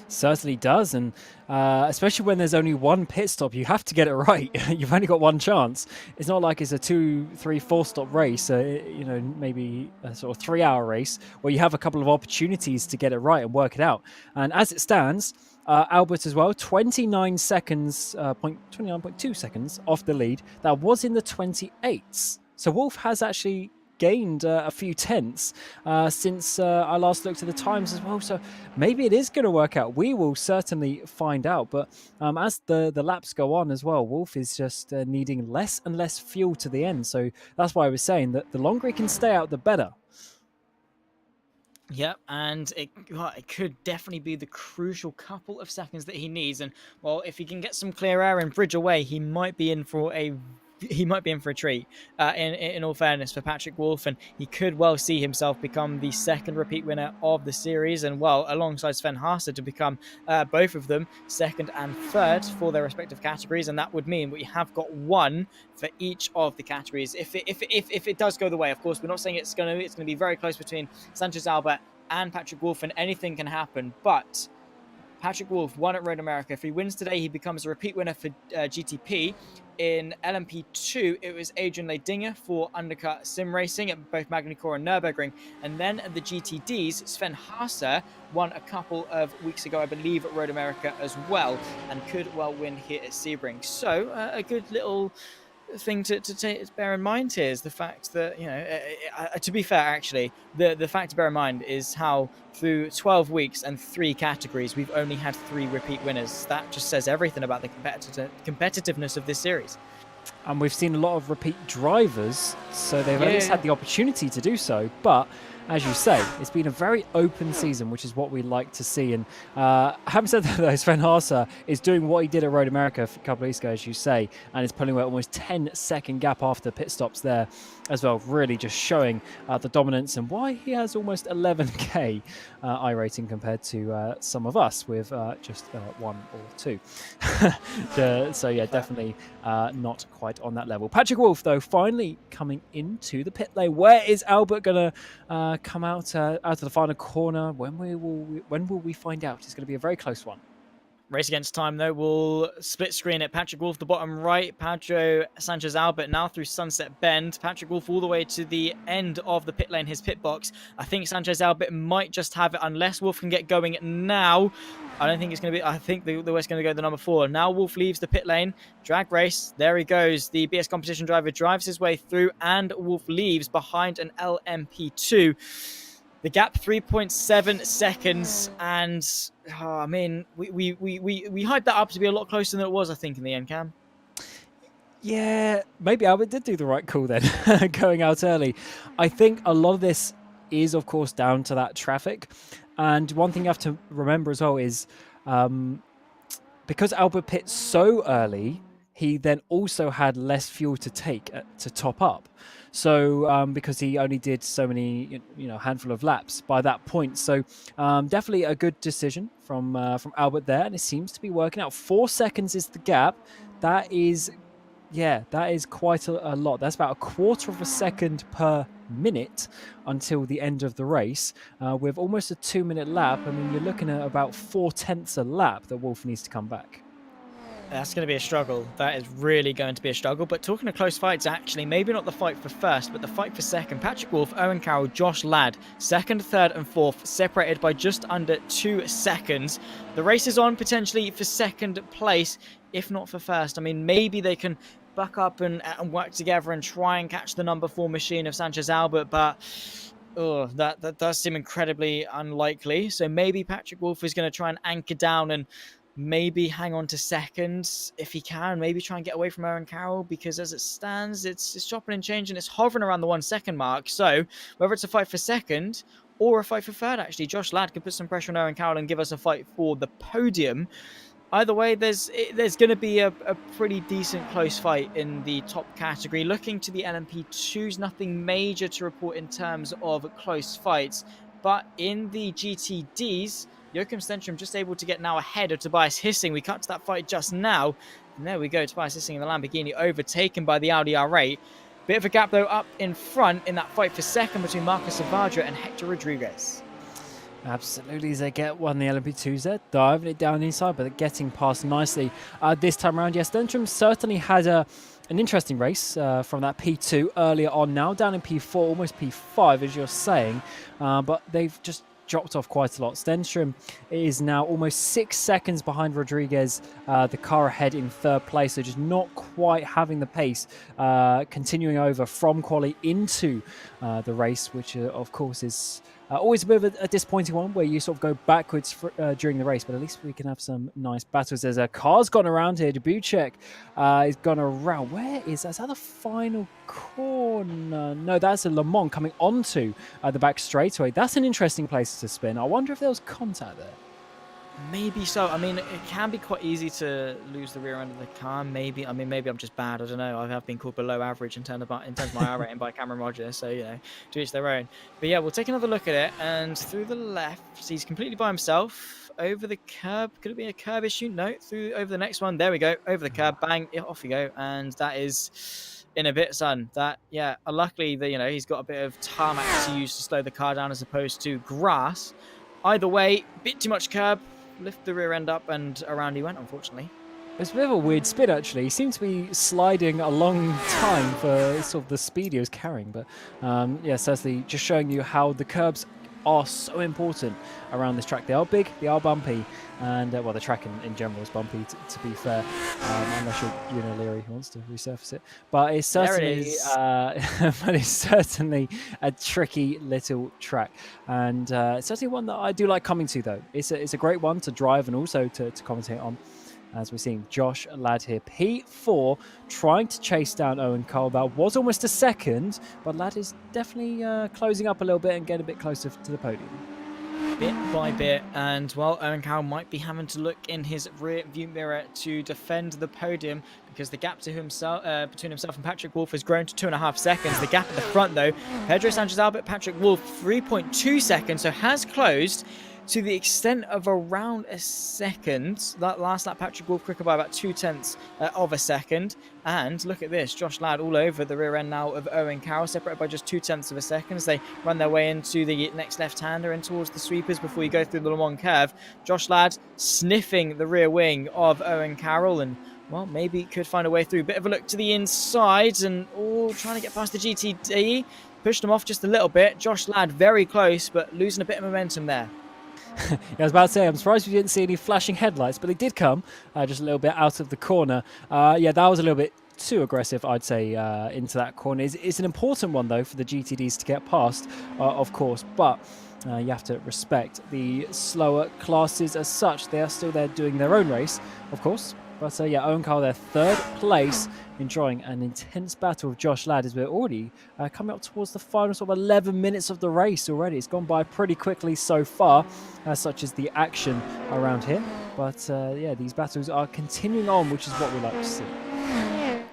Certainly does, and especially when there's only one pit stop, you have to get it right. You've only got one chance. It's not like it's a 2, 3, 4 stop race, maybe a sort of 3-hour race where you have a couple of opportunities to get it right and work it out. And as it stands, Albert as well, 29 seconds, 29.2 seconds off the lead. That was in the 28s. So Wolff has actually gained a few tenths since I last looked at the times as well, so maybe it is going to work out. We will certainly find out, but as the laps go on as well, Wolff is just needing less and less fuel to the end, so that's why I was saying that the longer he can stay out, the better. Yep, and it could definitely be the crucial couple of seconds that he needs, and well, if he can get some clear air and bridge away, he might be in for a treat, in all fairness, for Patrick Wolff, and he could well see himself become the second repeat winner of the series, and well, alongside Sven Haase, to become both of them second and third for their respective categories, and that would mean we have got one for each of the categories. If it does go the way, of course, we're not saying it's going to be very close between Sanchez Albert and Patrick Wolff, and anything can happen, but Patrick Wolff won at Road America. If he wins today, he becomes a repeat winner for GTP. In LMP2, it was Adrian Leidinger for Undercut Sim Racing at both Magny-Cours and Nürburgring. And then at the GTDs, Sven Haase won a couple of weeks ago, I believe, at Road America as well, and could well win here at Sebring. So a good little thing to bear in mind here is the fact that, to be fair, actually, the fact to bear in mind is how through 12 weeks and 3 categories, we've only had 3 repeat winners. That just says everything about the competitiveness of this series. And we've seen a lot of repeat drivers, so they've at least had the opportunity to do so. But as you say, it's been a very open season, which is what we like to see. And having said that, though, Sven Haase is doing what he did at Road America a couple of weeks ago, as you say, and is pulling away almost 10-second gap after pit stops there as well, really just showing the dominance and why he has almost 11k iRating compared to some of us with just 1 or 2. So yeah, definitely not quite on that level. Patrick Wolff, though, finally coming into the pit lane. Where is Albert going to come out of the final corner? When will we find out? It's going to be a very close one. Race against time, though. We'll split screen it. Patrick Wolff, the bottom right. Pedro Sanchez Albert now through Sunset Bend. Patrick Wolff all the way to the end of the pit lane, his pit box. I think Sanchez Albert might just have it unless Wolff can get going now. I don't think it's going to be. I think the way's going to go the number 4. Now Wolff leaves the pit lane. Drag race. There he goes. The BS competition driver drives his way through, and Wolff leaves behind an LMP2. The gap 3.7 seconds, and I mean, we hyped that up to be a lot closer than it was, I think, in the end, Cam. Yeah, maybe Albert did do the right call then, going out early. I think a lot of this is, of course, down to that traffic. And one thing you have to remember as well is because Albert pit so early, he then also had less fuel to take to top up. So because he only did so many, handful of laps by that point. So definitely a good decision from Albert there, and it seems to be working out. 4 seconds is the gap. That is quite a lot. That's about 1/4 of a second per minute until the end of the race. With almost a 2-minute lap, I mean, you're looking at about 4/10 a lap that Wolff needs to come back. That's going to be a struggle. That is really going to be a struggle. But talking of close fights, actually, maybe not the fight for first, but the fight for second. Patrick Wolff, Owen Carroll, Josh Ladd, second, third, and fourth, separated by just under 2 seconds. The race is on potentially for second place, if not for first. I mean, maybe they can buck up and work together and try and catch the number 4 machine of Sanchez Albert, but that does seem incredibly unlikely. So maybe Patrick Wolff is going to try and anchor down and maybe hang on to seconds if he can. Maybe try and get away from Owen Carroll, because as it stands, it's chopping and changing. It's hovering around the 1 second mark. So whether it's a fight for second or a fight for third, actually, Josh Ladd could put some pressure on Owen Carroll and give us a fight for the podium. Either way, there's going to be a pretty decent close fight in the top category. Looking to the LMP2s, nothing major to report in terms of close fights. But in the GTDs, Joachim Stenstrom just able to get now ahead of Tobias Hissing. We cut to that fight just now. And there we go. Tobias Hissing in the Lamborghini overtaken by the Audi R8. Bit of a gap, though, up in front in that fight for second between Marcos Savadra and Hector Rodriguez. Absolutely, they get one. The LMP2s there, diving it down inside, but getting past nicely this time around. Yes, Stenstrom certainly had an interesting race from that P2 earlier on. Now down in P4, almost P5, as you're saying, but they've just dropped off quite a lot. Stenstrom is now almost 6 seconds behind Rodriguez, the car ahead in third place, so just not quite having the pace continuing over from quali into the race, which of course is always a bit of a disappointing one where you sort of go backwards during the race, but at least we can have some nice battles. There's a car's gone around here. Debuchek is gone around. Where is that? Is that the final corner? No, that's a Le Mans coming onto the back straightaway. That's an interesting place to spin. I wonder if there was contact there. Maybe so. I mean, it can be quite easy to lose the rear end of the car. Maybe I'm just bad. I don't know. I have been called below average in terms of my R rating by Cameron Rogers. So, to each their own. But yeah, we'll take another look at it. And through the left, he's completely by himself. Over the curb. Could it be a curb issue? No. Over the next one. There we go. Over the curb. Bang. Yeah, off you go. And that is in a bit, son. Luckily, he's got a bit of tarmac to use to slow the car down as opposed to grass. Either way, bit too much curb. Lift the rear end up and around he went, unfortunately. It's a bit of a weird spin, actually. He seems to be sliding a long time for sort of the speed he was carrying. But certainly just showing you how the curbs are so important around this track. They are big, they are bumpy, and the track in general is bumpy, to be fair, unless you're Leary who wants to resurface it. But it's certainly a tricky little track, and it's certainly one that I do like coming to, though. It's a great one to drive and also to commentate on. as we're seeing Josh Ladd here. P4 trying to chase down Owen Cole. That was almost a second, but Ladd is definitely closing up a little bit and getting a bit closer to the podium. Bit by bit, and well, Owen Carroll might be having to look in his rear view mirror to defend the podium, because the gap to himself between himself and Patrick Wolf has grown to 2.5 seconds. The gap at the front, though, Pedro Sanchez Albert, Patrick Wolf, 3.2 seconds, so has closed to the extent of around a second. That last lap, Patrick Wolf quicker by about 0.2 of a second. And look at this, Josh Ladd all over the rear end now of Owen Carroll, separated by just 0.2 of a second as they run their way into the next left-hander and towards the sweepers before you go through the Le Mans curve. Josh Ladd sniffing the rear wing of Owen Carroll, and well, maybe could find a way through. Bit of a look to the inside and trying to get past the GTD. Pushed him off just a little bit. Josh Ladd very close, but losing a bit of momentum there. Yeah, I was about to say, I'm surprised we didn't see any flashing headlights, but they did come just a little bit out of the corner. Yeah, that was a little bit too aggressive, I'd say, into that corner. It's an important one, though, for the GTDs to get past, of course, but you have to respect the slower classes as such. They are still there doing their own race, of course. But yeah, Owen Carroll, their third place, enjoying an intense battle with Josh Ladd as we're already coming up towards the final sort of 11 minutes of the race already. It's gone by pretty quickly so far, such as the action around here. But yeah, these battles are continuing on, which is what we like to see.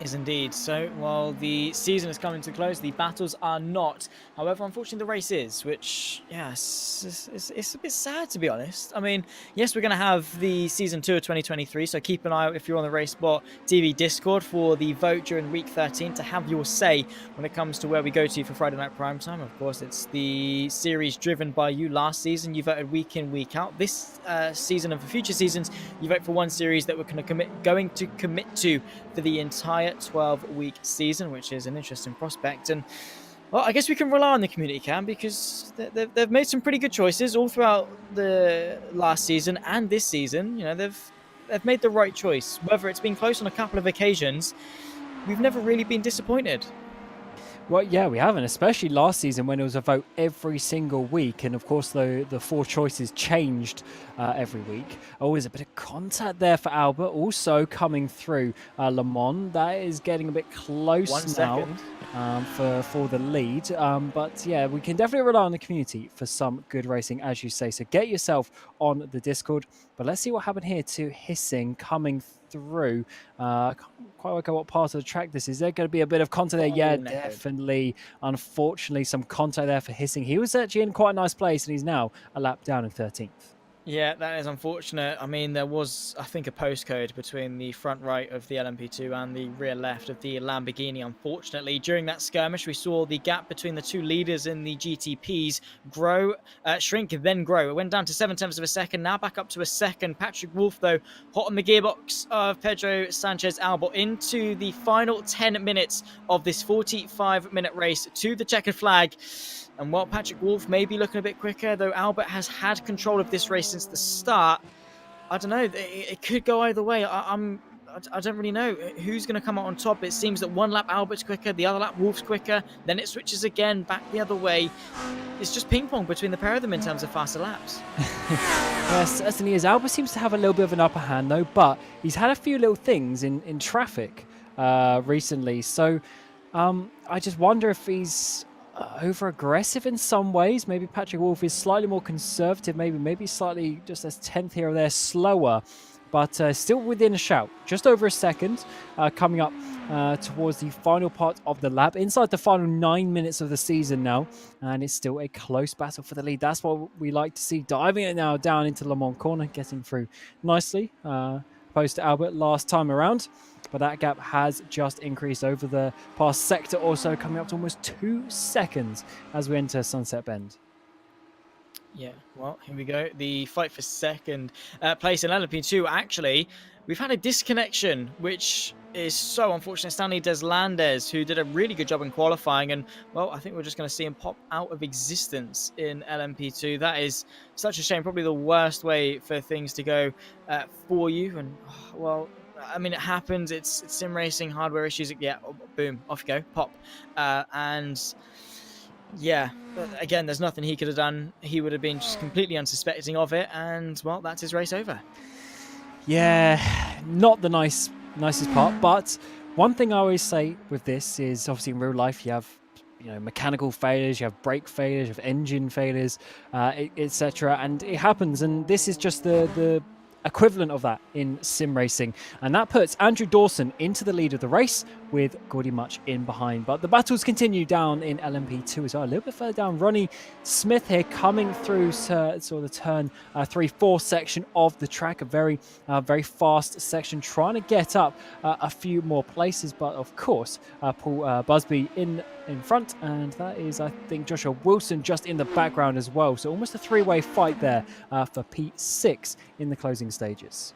Is indeed. So while the season is coming to close, the battles are not. However, unfortunately, the race is, which, yes, it's a bit sad, to be honest. I mean, yes, we're going to have the season 2 of 2023, so keep an eye out if you're on the RaceSpotTV Discord for the vote during week 13 to have your say when it comes to where we go to for Friday Night Prime Time. Of course, it's the series driven by you. Last season, you voted week in, week out. This season and for future seasons, you vote for one series that we're going to commit to for the entire 12-week season, which is an interesting prospect. And well, I guess we can rely on the community, Cam, because they've made some pretty good choices all throughout the last season and this season. You know, they've made the right choice. Whether it's been close on a couple of occasions, we've never really been disappointed. Well, yeah, we haven't, especially last season when it was a vote every single week. And of course, the four choices changed every week. Always a bit of contact there for Albert. Also coming through Le Mans. That is getting a bit close now for the lead. But yeah, we can definitely rely on the community for some good racing, as you say. So get yourself on the Discord. But let's see what happened here to Hissing coming through. I can't quite work out what part of the track this is. There going to be a bit of contact there? Yeah, definitely. Unfortunately, some contact there for Hissing. He was actually in quite a nice place, and he's now a lap down in 13th. Yeah, that is unfortunate. I mean, there was, I think, a postcode between the front right of the LMP2 and the rear left of the Lamborghini, unfortunately. During that skirmish, we saw the gap between the two leaders in the GTPs shrink, then grow. It went down to 0.7 of a second, now back up to a second. Patrick Wolf, though, hot on the gearbox of Pedro Sanchez Albert into the final 10 minutes of this 45-minute race to the checkered flag. And while Patrick Wolf may be looking a bit quicker, though Albert has had control of this race since the start, I don't know. It could go either way. I don't really know who's going to come out on top. It seems that one lap Albert's quicker, the other lap Wolf's quicker, then it switches again, back the other way. It's just ping-pong between the pair of them in terms of faster laps. Yes, certainly is. Albert seems to have a little bit of an upper hand, though, but he's had a few little things in traffic recently. So I just wonder if he's over aggressive in some ways. Maybe Patrick Wolf is slightly more conservative, maybe slightly just as 10th here or there slower, but still within a shout, just over a second, coming up towards the final part of the lap, inside the final 9 minutes of the season now, and it's still a close battle for the lead. That's what we like to see, diving it now down into Le Mans corner, getting through nicely, opposed to Albert last time around. But that gap has just increased over the past sector, also coming up to almost 2 seconds as we enter Sunset Bend. Yeah, well, here we go. The fight for second place in LMP2. Actually, we've had a disconnection, which is so unfortunate. Stanley Deslandes, who did a really good job in qualifying, and well, I think we're just going to see him pop out of existence in LMP2. That is such a shame. Probably the worst way for things to go for you. And well, I mean, it happens. It's sim racing, hardware issues. Yeah, boom, off you go, pop. And yeah, again, there's nothing he could have done. He would have been just completely unsuspecting of it. And well, that's his race over. Yeah, not the nicest part, but one thing I always say with this is obviously in real life you have mechanical failures, you have brake failures, you have engine failures, etc. And it happens, and this is just the equivalent of that in sim racing, and that puts Andrew Dawson into the lead of the race with Gordy Much in behind. But the battles continue down in LMP2 as well. A little bit further down, Ronnie Smith here coming through sort of the turn 3-4 section of the track, a very fast section, trying to get up a few more places. But of course, Paul Busby in front, and that is, I think, Joshua Wilson just in the background as well. So almost a three-way fight there for P6 in the closing stages.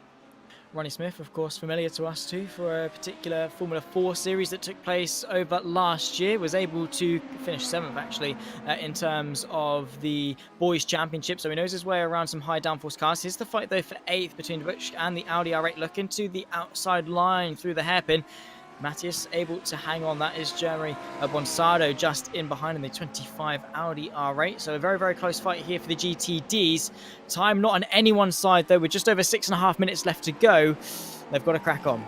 Ronnie Smith, of course, familiar to us too for a particular Formula 4 series that took place over last year. Was able to finish 7th, actually, in terms of the Boys' Championship. So he knows his way around some high downforce cars. Here's the fight, though, for 8th between Butch and the Audi R8. Looking to the outside line through the hairpin. Matthias able to hang on. That is Jeremy Bonsado just in behind in the 25 Audi R8. So a very, very close fight here for the GTDs. Time not on anyone's side, though. With just over 6.5 minutes left to go, they've got to crack on.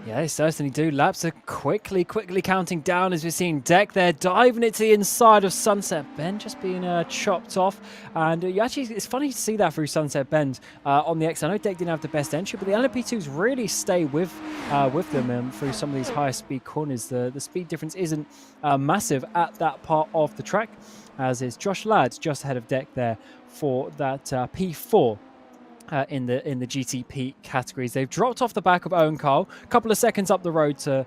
Yeah, they certainly do. Laps are quickly counting down as we're seeing Deck there diving it to the inside of Sunset Bend, just being chopped off. And it's funny to see that through Sunset Bend on the X. I know Deck didn't have the best entry, but the LMP2s really stay with them through some of these higher speed corners. The speed difference isn't massive at that part of the track, as is Josh Ladd just ahead of Deck there for that P4. In the GTP categories. They've dropped off the back of Owen Carl, a couple of seconds up the road to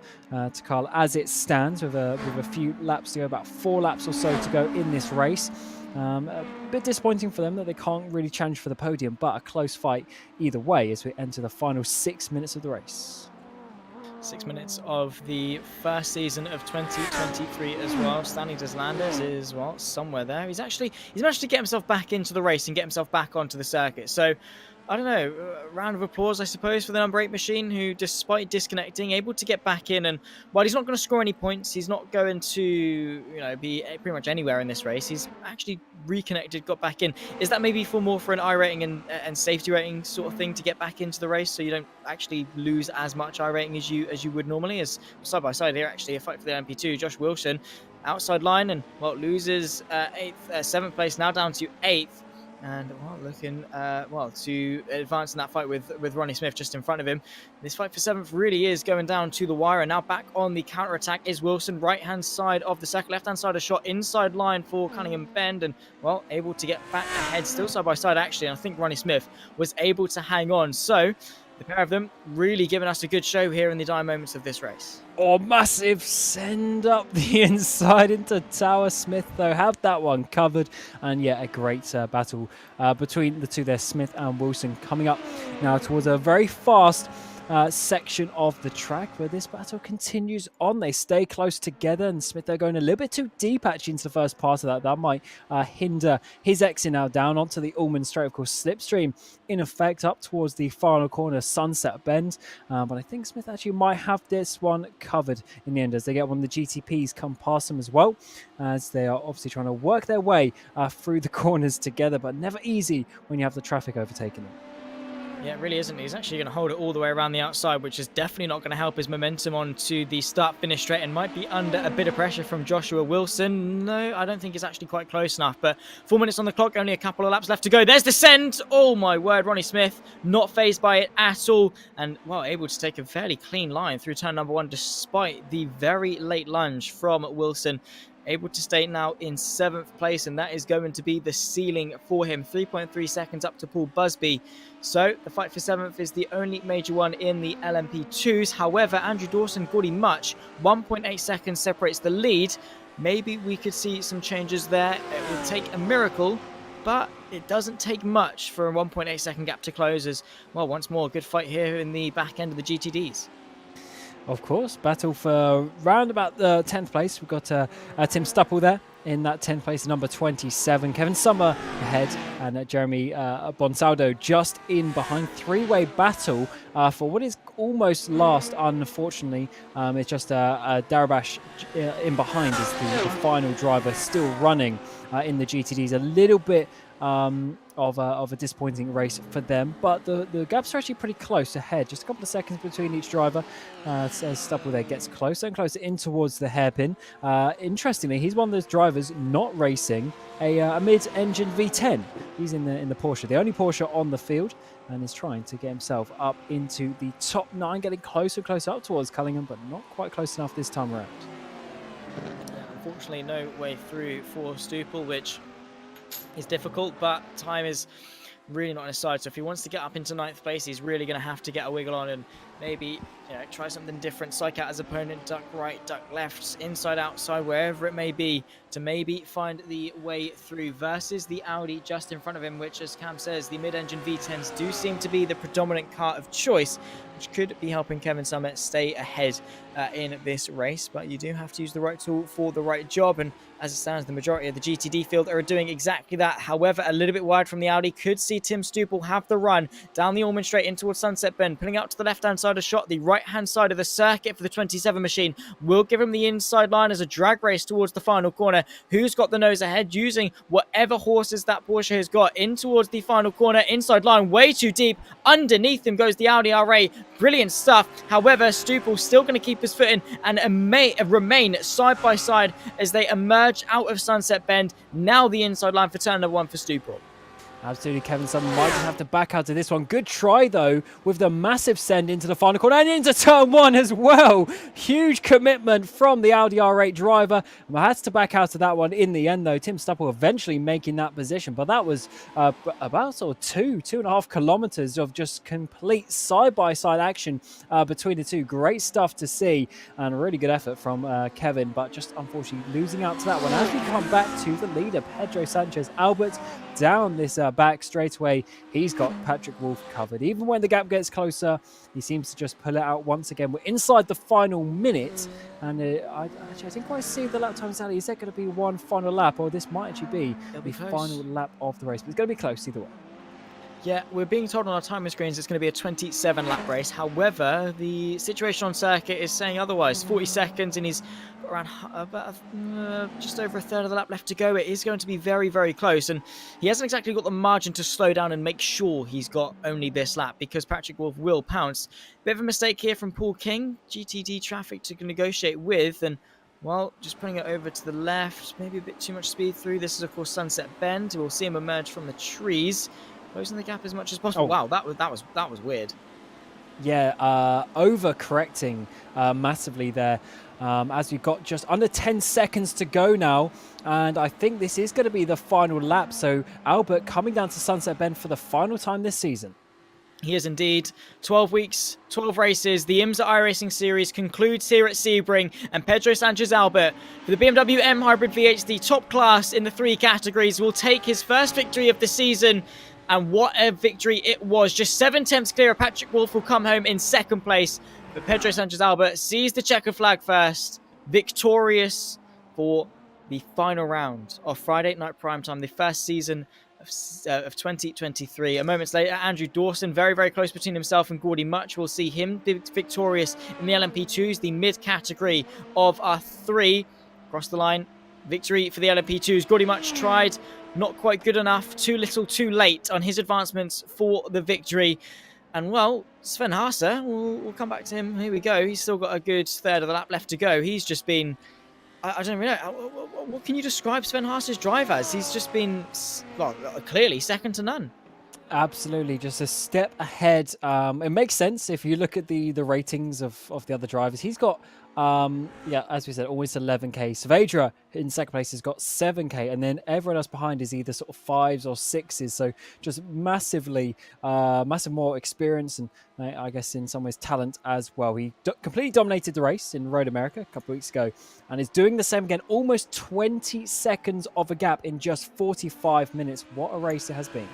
Carl as it stands, with a few laps to go, about 4 laps or so to go in this race. A bit disappointing for them that they can't really challenge for the podium, but a close fight either way as we enter the final 6 minutes of the race. 6 minutes of the first season of 2023 as well. Stanley Deslanders is, well, somewhere there. He's managed to get himself back into the race and get himself back onto the circuit. So, I don't know, a round of applause, I suppose, for the number 8 machine, who, despite disconnecting, able to get back in. And while he's not going to score any points, he's not going to, be pretty much anywhere in this race. He's actually reconnected, got back in. Is that maybe more for an I rating and safety rating sort of thing to get back into the race, so you don't actually lose as much I rating as you would normally? As side by side here, actually, a fight for the LMP2. Josh Wilson outside line and loses 7th place, now down to 8th. And looking to advance in that fight with Ronnie Smith just in front of him. This fight for 7th really is going down to the wire. And now back on the counter attack is Wilson, right hand side of the circle, left hand side a shot inside line for Cunningham Bend, and able to get back ahead, still side by side actually. And I think Ronnie Smith was able to hang on. So the pair of them really giving us a good show here in the dire moments of this race. Oh, massive send up the inside into Tower. Smith, though, have that one covered. And yeah, a great battle between the two there, Smith and Wilson, coming up now towards a very fast section of the track where this battle continues on. They stay close together, and Smith, they're going a little bit too deep actually into the first part of that. That might hinder his exit now down onto the Ullman straight. Of course, slipstream in effect up towards the final corner, Sunset Bend. But I think Smith actually might have this one covered in the end as they get one of the GTPs come past them as well, as they are obviously trying to work their way through the corners together, but never easy when you have the traffic overtaking them. Yeah, it really isn't. He's actually going to hold it all the way around the outside, which is definitely not going to help his momentum onto the start-finish straight, and might be under a bit of pressure from Joshua Wilson. No, I don't think he's actually quite close enough, but 4 minutes on the clock, only a couple of laps left to go. There's the send! Oh my word, Ronnie Smith not fazed by it at all, and able to take a fairly clean line through turn number 1 despite the very late lunge from Wilson. Able to stay now in 7th place, and that is going to be the ceiling for him. 3.3 seconds up to Paul Busby. So the fight for 7th is the only major one in the LMP2s. However, Andrew Dawson, Gordy Much, 1.8 seconds separates the lead. Maybe we could see some changes there. It would take a miracle, but it doesn't take much for a 1.8 second gap to close. As once more, good fight here in the back end of the GTDs. Of course, battle for round about the 10th place. We've got Tim Stupple there in that 10th place, number 27. Kevin Summer ahead, and Jeremy Bonsaldo just in behind. Three-way battle for what is almost last, unfortunately. It's just Darabash in behind is the final driver still running in the GTDs. A little bit of a disappointing race for them. But the gaps are actually pretty close ahead, just a couple of seconds between each driver. As Stubble there gets closer and closer in towards the hairpin. Interestingly, he's one of those drivers not racing a mid-engine V10. He's in the Porsche, the only Porsche on the field, and is trying to get himself up into the top 9, getting closer and closer up towards Cullingham, but not quite close enough this time around. Unfortunately, no way through for Stupel, which is difficult, but time is really not on his side. So if he wants to get up into 9th place, he's really going to have to get a wiggle on and maybe try something different, psych out his opponent, duck right, duck left, inside, outside, wherever it may be, to maybe find the way through versus the Audi just in front of him, which, as Cam says, the mid-engine V10s do seem to be the predominant car of choice, which could be helping Kevin Summit stay ahead in this race. But you do have to use the right tool for the right job, and as it stands, the majority of the GTD field are doing exactly that. However, a little bit wide from the Audi, could see Tim Stupel have the run down the Allman Straight in towards Sunset Bend, pulling out to the left-hand side of shot. The right-hand side of the circuit for the 27 machine will give him the inside line as a drag race towards the final corner. Who's got the nose ahead, using whatever horses that Porsche has got in towards the final corner. Inside line, way too deep. Underneath him goes the Audi RA. Brilliant stuff. However, Stupel still going to keep his foot in and remain side by side as they emerge out of Sunset Bend. Now the inside line for turn number 1 for Stupel. Absolutely, Kevin Summer might just have to back out of this one. Good try, though, with the massive send into the final corner and into turn 1 as well. Huge commitment from the Audi R8 driver. Had to back out of that one in the end, though. Tim Stupple eventually making that position, but that was about sort of 2.5 kilometers of just complete side-by-side action between the two. Great stuff to see, and a really good effort from Kevin, but just unfortunately losing out to that one. As we come back to the leader, Pedro Sanchez Albert, down this back straight away. He's got Patrick Wolf covered. Even when the gap gets closer, he seems to just pull it out once again. We're inside the final minute, and I didn't quite see the lap times out. Is there going to be one final lap, or this might actually be the final lap of the race? But it's going to be close either way. Yeah, we're being told on our timing screens it's going to be a 27-lap race. However, the situation on circuit is saying otherwise. 40 seconds, and he's around just over a third of the lap left to go. It is going to be very, very close, and he hasn't exactly got the margin to slow down and make sure he's got only this lap, because Patrick Wolf will pounce. Bit of a mistake here from Paul King. GTD traffic to negotiate with, and well, just putting it over to the left. Maybe a bit too much speed through. This is, of course, Sunset Bend. We'll see him emerge from the trees, closing the gap as much as possible. Oh. Wow, that was weird. Yeah, overcorrecting massively there. As we've got just under 10 seconds to go now, and I think this is going to be the final lap. So Albert coming down to Sunset Bend for the final time this season. He is indeed. 12 weeks, 12 races. The IMSA iRacing Series concludes here at Sebring, and Pedro Sanchez Albert, for the BMW M Hybrid V8, the top class in the 3 categories, will take his first victory of the season. And what a victory it was. Just 7 tenths clear of Patrick Wolf, will come home in second place. But Pedro Sanchez Albert sees the checker flag first, victorious for the final round of Friday Night Primetime, the first season of 2023. A moment later, Andrew Dawson, very, very close between himself and Gordy Much. We'll see him victorious in the LMP2s, the mid-category of our 3. Across the line, victory for the LMP2s. Gordy Much tried, not quite good enough, too little, too late on his advancements for the victory. And well, Sven Haase, we'll come back to him. Here we go. He's still got a good third of the lap left to go. He's just been, I don't really know. What can you describe Sven Haase's drive as? He's just been, well, clearly second to none. Absolutely, just a step ahead. It makes sense if you look at the ratings of the other drivers. He's got, yeah, as we said, almost 11k. Saavedra in second place has got 7k, and then everyone else behind is either sort of 5s or 6s. So just massive more experience, and I guess in some ways talent as well. He completely dominated the race in Road America a couple of weeks ago, and is doing the same again. Almost 20 seconds of a gap in just 45 minutes. What a race it has been.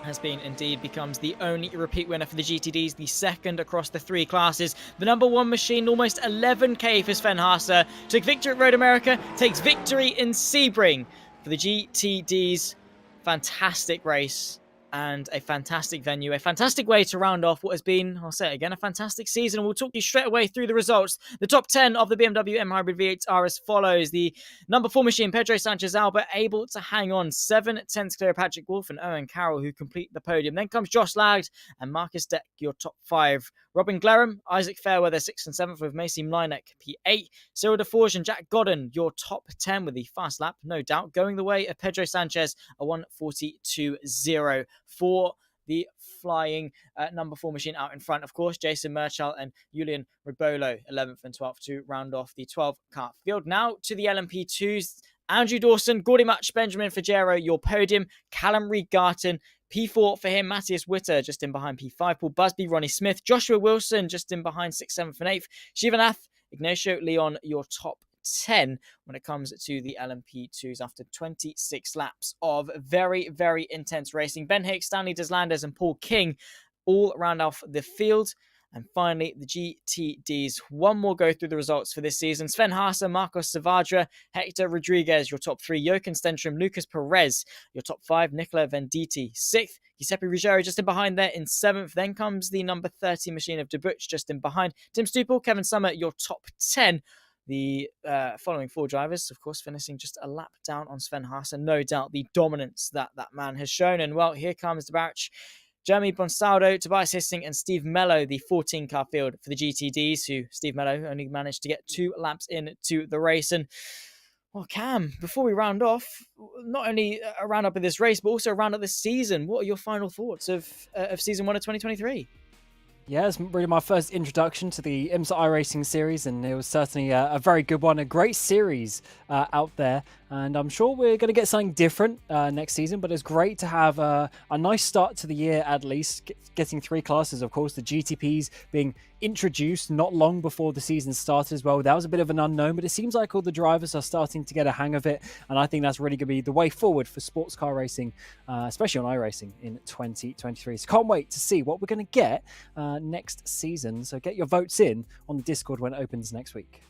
Has been indeed, becomes the only repeat winner for the GTDs, the second across the 3 classes. The number 1 machine, almost 11k for Sven Haase. Took victory at Road America, takes victory in Sebring for the GTDs. Fantastic race. and a fantastic venue, a fantastic way to round off what has been, I'll say it again, a fantastic season. And we'll talk you straight away through the results. The top 10 of the BMW M Hybrid V8 are as follows. The number 4 machine, Pedro Sanchez Albert, able to hang on 7/10 clear of Patrick Wolff and Owen Carroll, who complete the podium. Then comes Josh Lagged and Marcus Deck, your top 5. Robin Glerham, Isaac Fairweather, 6th and 7th, with Macy Mlinek, P8. Cyril Deforge and Jack Godden, your top 10 with the fast lap, no doubt, going the way of Pedro Sanchez, a 1:42.0 for the flying number 4 machine out in front. Of course, Jason Merchant and Julian Ribolo, 11th and 12th, to round off the 12-car field. Now to the LMP2s. Andrew Dawson, Gordy Mutch, Benjamin Fajero, your podium. Callum Reed-Garton, P4 for him. Matthias Witter just in behind P5. Paul Busby, Ronnie Smith, Joshua Wilson just in behind 6th, 7th, and 8th. Shivanath, Ignacio Leon, your top 10 when it comes to the LMP2s after 26 laps of very, very intense racing. Ben Hicks, Stanley Deslanders, and Paul King all round off the field. And finally, the GTDs. One more go through the results for this season. Sven Haase, Marcos Savadra, Hector Rodriguez, your top 3. Jochen Stenstrom, Lucas Perez, your top 5. Nicola Venditti, 6th. Giuseppe Ruggiero just in behind there in 7th. Then comes the number 30 machine of Debuch just in behind. Tim Stupel, Kevin Summer, your top 10. The following 4 drivers, of course, finishing just a lap down on Sven Haase. And no doubt the dominance that man has shown. And well, here comes the batch. Jeremy Bonsaldo, Tobias Hissing, and Steve Mello, the 14-car field for the GTDs, who Steve Mello only managed to get 2 laps into the race. And, well, Cam, before we round off, not only a roundup of this race, but also a roundup of this season, what are your final thoughts of season 1 of 2023? Yeah, it's really my first introduction to the IMSA iRacing series, and it was certainly a very good one, a great series out there. And I'm sure we're going to get something different next season, but it's great to have a nice start to the year, at least getting 3 classes. Of course, the GTPs being introduced not long before the season started as well. That was a bit of an unknown, but it seems like all the drivers are starting to get a hang of it. And I think that's really going to be the way forward for sports car racing, especially on iRacing in 2023. So can't wait to see what we're going to get next season. So get your votes in on the Discord when it opens next week.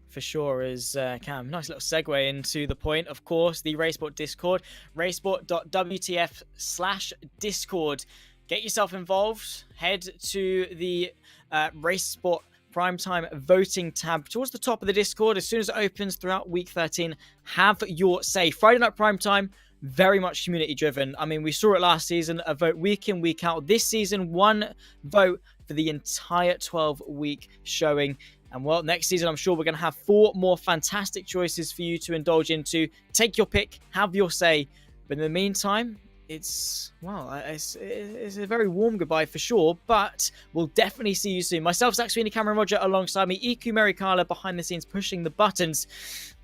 For sure is Cam. Nice little segue into the point. Of course, the RaceSpot Discord, racesport.wtf/discord. Get yourself involved. Head to the RaceSpot Primetime voting tab towards the top of the Discord. As soon as it opens throughout week 13, have your say. Friday Night Primetime, very much community driven. I mean, we saw it last season, a vote week in, week out. This season, 1 vote for the entire 12-week showing. And well, next season, I'm sure we're going to have 4 more fantastic choices for you to indulge into. Take your pick, have your say. But in the meantime, it's a very warm goodbye for sure. But we'll definitely see you soon. Myself, Zach Sweeney, Cameron Roger, alongside me, EQ Mary Carla behind the scenes pushing the buttons.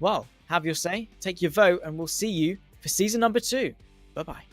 Well, have your say, take your vote, and we'll see you for season number 2. Bye-bye.